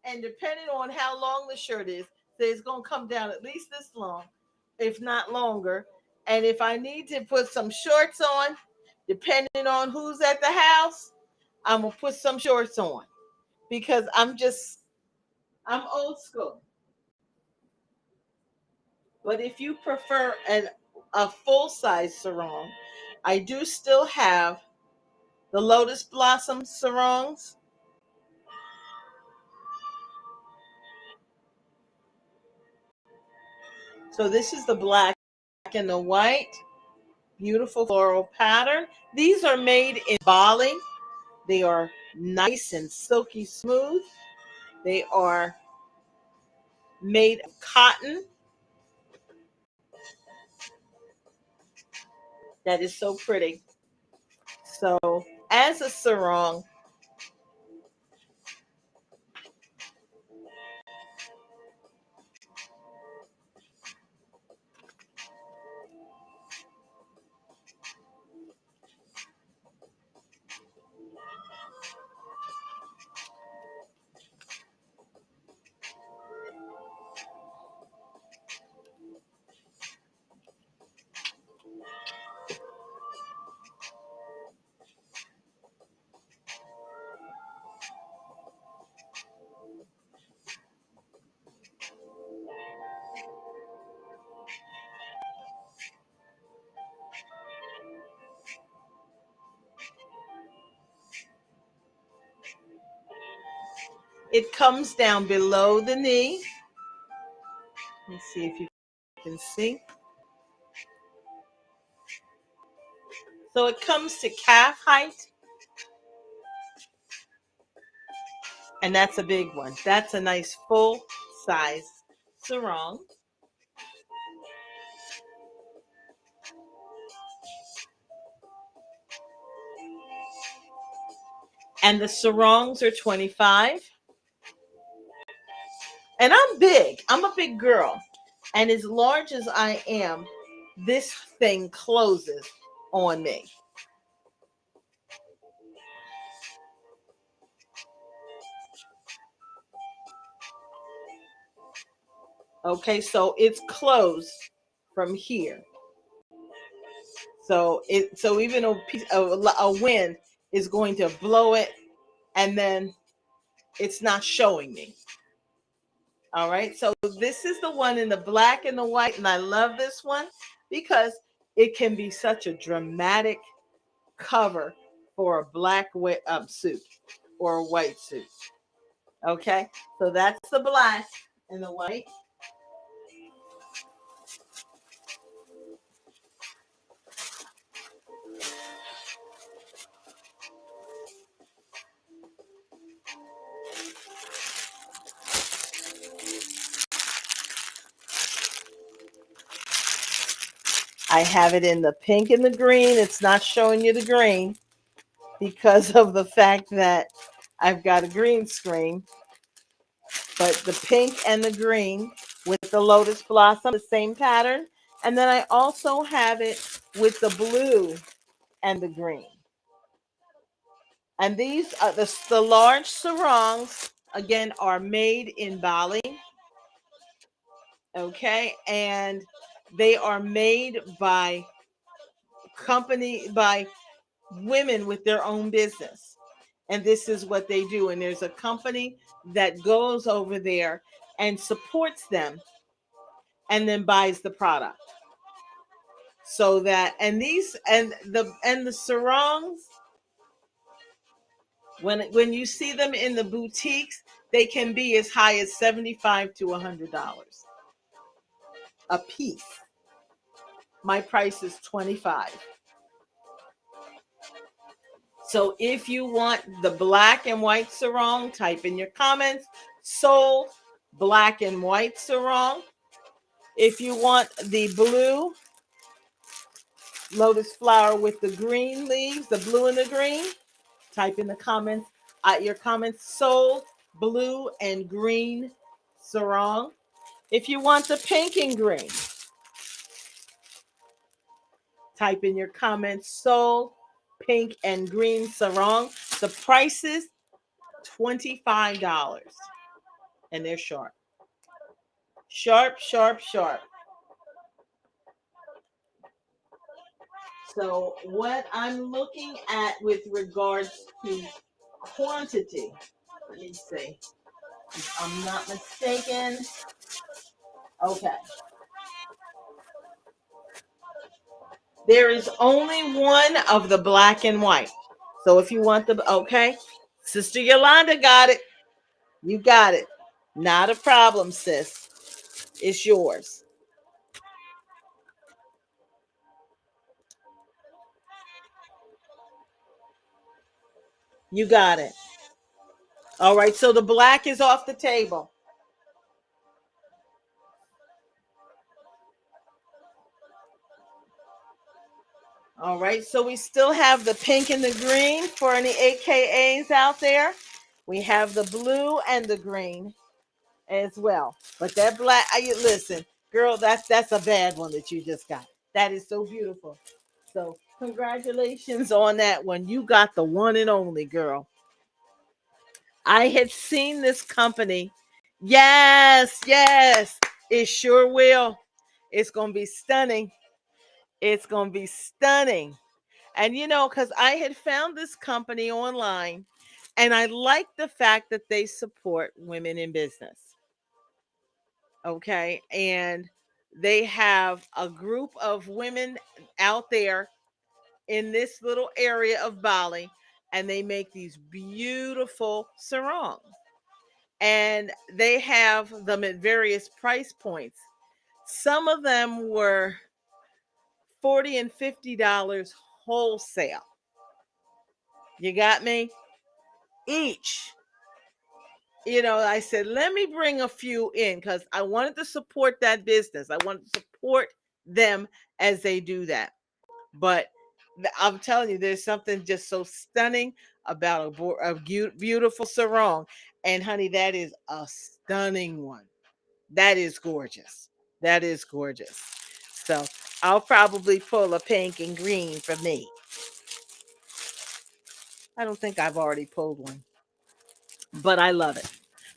And depending on how long the shirt is, so it's gonna come down at least this long, if not longer. And if I need to put some shorts on, depending on who's at the house, I'm gonna put some shorts on because I'm old school. But if you prefer a full size sarong, I do still have the lotus blossom sarongs. So this is the black and the white, beautiful floral pattern. These are made in Bali. They are nice and silky smooth. They are made of cotton that is so pretty. So as a sarong, it comes down below the knee. Let me see if you can see. So it comes to calf height, and that's a big one. That's a nice full size sarong. And the sarongs are 25. And I'm big. I'm a big girl. And as large as I am, this thing closes on me. Okay, so it's closed from here. So even a wind is going to blow it, and then it's not showing me. All right, so this is the one in the black and the white, and I love this one because it can be such a dramatic cover for a black suit or a white suit. Okay, so that's the black and the white. I have it in the pink and the green. It's not showing you the green because of the fact that I've got a green screen. But the pink and the green with the lotus blossom, the same pattern. And then I also have it with the blue and the green. And these are the large sarongs, again, are made in Bali. Okay. And they are made by women with their own business. And this is what they do. And there's a company that goes over there and supports them and then buys the product. So that and the sarongs, when you see them in the boutiques, they can be as high as $75 to $100 a piece. My price is $25. So if you want the black and white sarong, type in your comments, sold black and white sarong. If you want the blue lotus flower with the green leaves, the blue and the green, type in the comments, your comments, sold blue and green sarong. If you want the pink and green, type in your comments, sold pink and green sarong. The prices, $25. And they're sharp. Sharp, sharp, sharp. So what I'm looking at with regards to quantity, let me see. If I'm not mistaken. Okay. There is only one of the black and white. So if you want okay. Sister Yolanda got it. You got it. Not a problem, sis. It's yours. You got it. All right. So the black is off the table. All right. So we still have the pink and the green for any AKAs out there. We have the blue and the green as well. But that black, listen, girl, that's a bad one that you just got. That is so beautiful. So congratulations on that one. You got the one and only, girl. I had seen this company. Yes, yes, it sure will. It's going to be stunning. It's going to be stunning. And because I had found this company online and I like the fact that they support women in business. Okay. And they have a group of women out there in this little area of Bali, and they make these beautiful sarongs. And they have them at various price points. Some of them were $40 and $50 wholesale. You got me? Each. I said, let me bring a few in because I wanted to support that business. I wanted to support them as they do that. But I'm telling you, there's something just so stunning about a beautiful sarong. And honey, that is a stunning one. That is gorgeous. That is gorgeous. So I'll probably pull a pink and green for me. I don't think I've already pulled one, but I love it.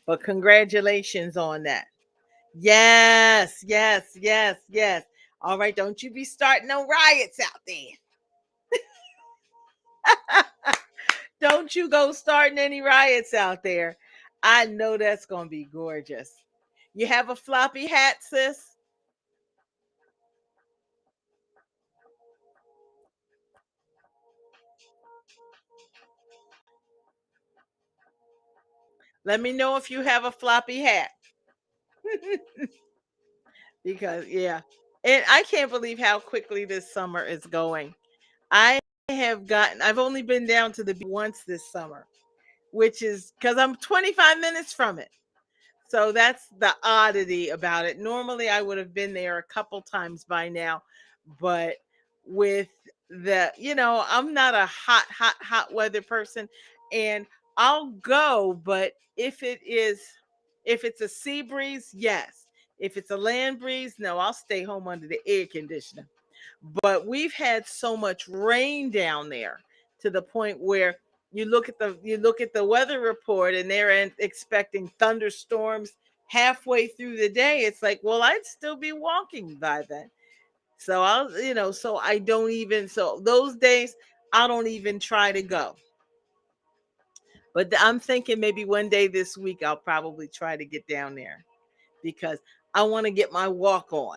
But congratulations on that. Yes, yes, yes, yes. All right, don't you be starting no riots out there. Don't you go starting any riots out there. I know that's going to be gorgeous. You have a floppy hat, sis? Let me know if you have a floppy hat. Because, yeah. And I can't believe how quickly this summer is going. I've only been down to the beach once this summer, which is because I'm 25 minutes from it. So that's the oddity about it. Normally, I would have been there a couple times by now, but with I'm not a hot weather person, and I'll go, but if it's a sea breeze, yes. If it's a land breeze, no, I'll stay home under the air conditioner. But we've had so much rain down there to the point where you look at the weather report and they're expecting thunderstorms halfway through the day. It's like, well, I'd still be walking by then. So so I don't even, so those days I don't even try to go. But I'm thinking maybe one day this week I'll probably try to get down there because I want to get my walk on.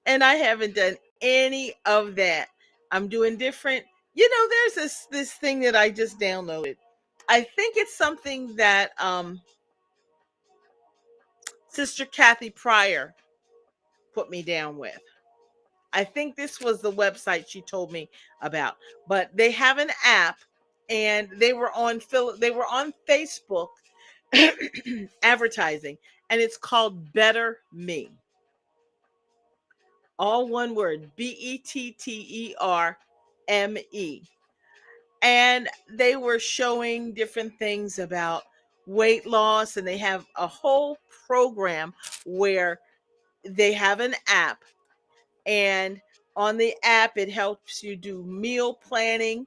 And I haven't done any of that. I'm doing different. There's this thing that I just downloaded. I think it's something that Sister Kathy Pryor put me down with. I think this was the website she told me about. But they have an app, and they were on Facebook advertising, and it's called Better Me. All one word, BETTERME. And they were showing different things about weight loss, and they have a whole program where they have an app, and on the app it helps you do meal planning,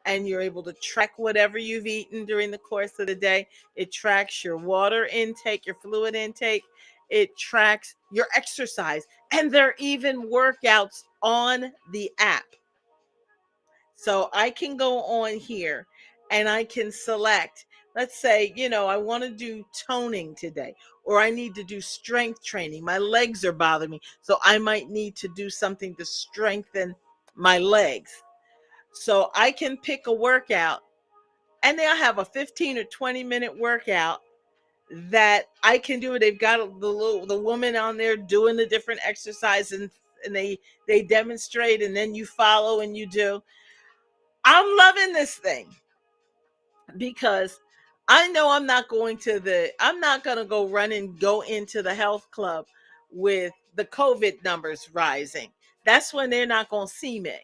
and you're able to track whatever you've eaten during the course of the day. It tracks your water intake, your fluid intake. It tracks your exercise, and there are even workouts on the app. So I can go on here and I can select, let's say, I want to do toning today, or I need to do strength training. My legs are bothering me. So I might need to do something to strengthen my legs. So I can pick a workout, and they'll have a 15 or 20-minute workout that I can do. They've got the woman on there doing the different exercises, and they demonstrate, and then you follow and you do. I'm loving this thing because I know I'm not going to go run and go into the health club with the COVID numbers rising. That's when they're not going to see me.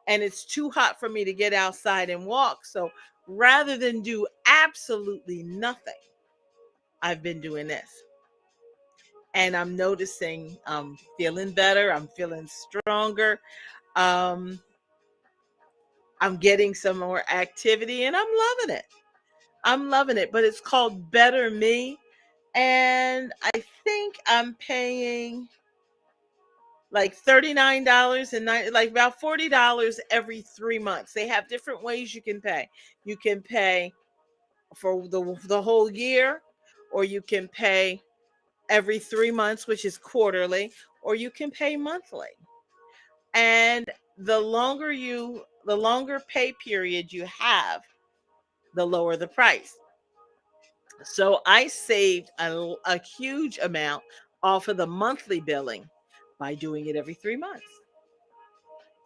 And it's too hot for me to get outside and walk. So rather than do absolutely nothing, I've been doing this. And I'm noticing I'm feeling better. I'm feeling stronger. Um, I'm getting some more activity, and I'm loving it. I'm loving it, but it's called Better Me. And I think I'm paying like $39 and like about $40 every 3 months. They have different ways you can pay. You can pay for the whole year, or you can pay every 3 months, which is quarterly, or you can pay monthly. And the longer pay period you have, the lower the price. So I saved a huge amount off of the monthly billing by doing it every 3 months.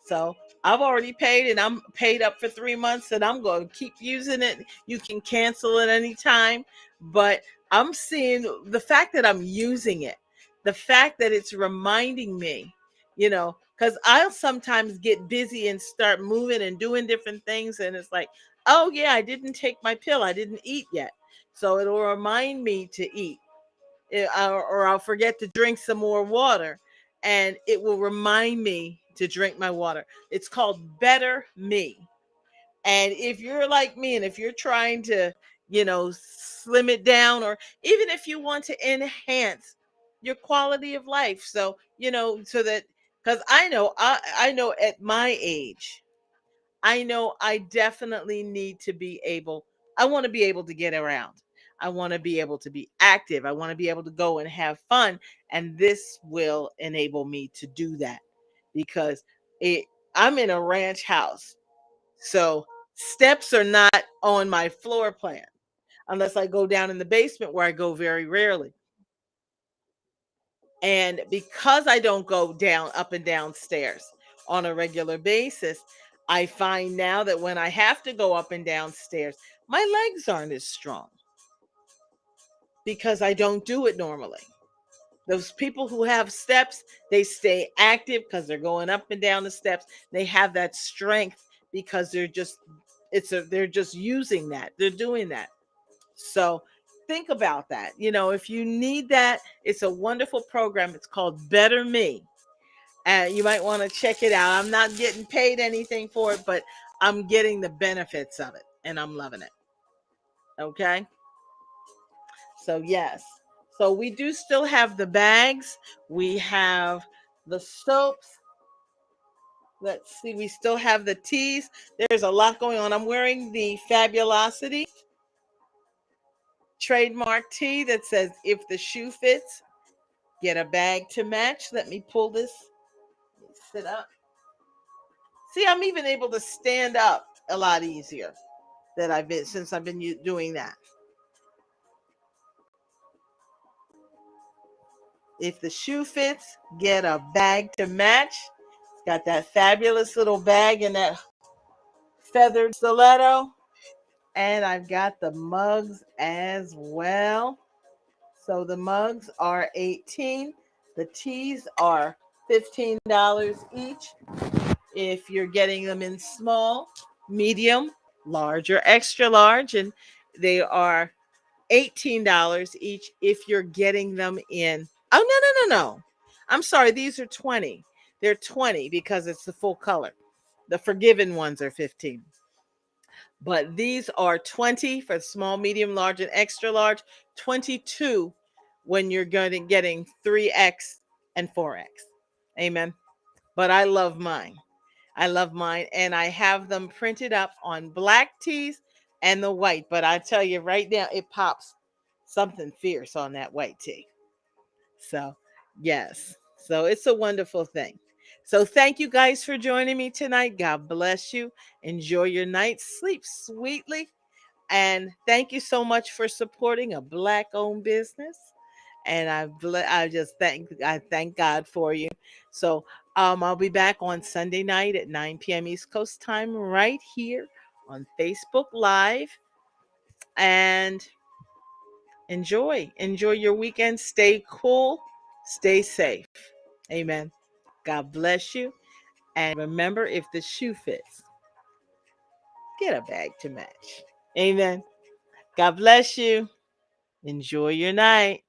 So I've already paid and I'm paid up for 3 months and I'm going to keep using it. You can cancel at any time. But I'm seeing the fact that I'm using it, the fact that it's reminding me, because I'll sometimes get busy and start moving and doing different things. And it's like, oh, yeah, I didn't take my pill. I didn't eat yet. So it'll remind me to eat, or I'll forget to drink some more water, and it will remind me to drink my water. It's called Better Me. And if you're like me and if you're trying to, slim it down, or even if you want to enhance your quality of life, so, so that, because I know at my age, I know I definitely need to be able, I want to be able to get around. I want to be able to be active. I want to be able to go and have fun. And this will enable me to do that because it, I'm in a ranch house. So steps are not on my floor plan unless I go down in the basement where I go very rarely. And because I don't go down up and down stairs on a regular basis, I find now that when I have to go up and down stairs, my legs aren't as strong because I don't do it normally. Those people who have steps, they stay active because they're going up and down the steps. They have that strength because they're just using that. They're doing that. So think about that. If you need that, it's a wonderful program. It's called Better Me. And you might want to check it out. I'm not getting paid anything for it, but I'm getting the benefits of it and I'm loving it. Okay. So, yes. So, we do still have the bags. We have the soaps. Let's see. We still have the teas. There's a lot going on. I'm wearing the Fabulosity trademark tee that says, if the shoe fits, get a bag to match. Let me pull this. Let me sit up. See, I'm even able to stand up a lot easier that I've been since I've been doing that. If the shoe fits, get a bag to match. It's got that fabulous little bag and that feathered stiletto. And I've got the mugs as well. So the mugs are 18. The teas are $15 each. If you're getting them in small, medium, large, or extra large, and they are $18 each if you're getting them in. Oh, no, no, no, no. I'm sorry, these are 20. They're 20 because it's the full color. The forgiven ones are 15. But these are 20 for small, medium, large, and extra large, 22 when you're getting 3X and 4X. Amen. But I love mine. I love mine. And I have them printed up on black tees and the white. But I tell you right now, it pops something fierce on that white tee. So, yes. So it's a wonderful thing. So thank you guys for joining me tonight. God bless you. Enjoy your night. Sleep sweetly. And thank you so much for supporting a black owned business. And I thank God for you. So I'll be back on Sunday night at 9 p.m. East Coast time right here on Facebook Live. And enjoy your weekend. Stay cool, stay safe. Amen. God bless you. And remember, if the shoe fits, get a bag to match. Amen. God bless you. Enjoy your night.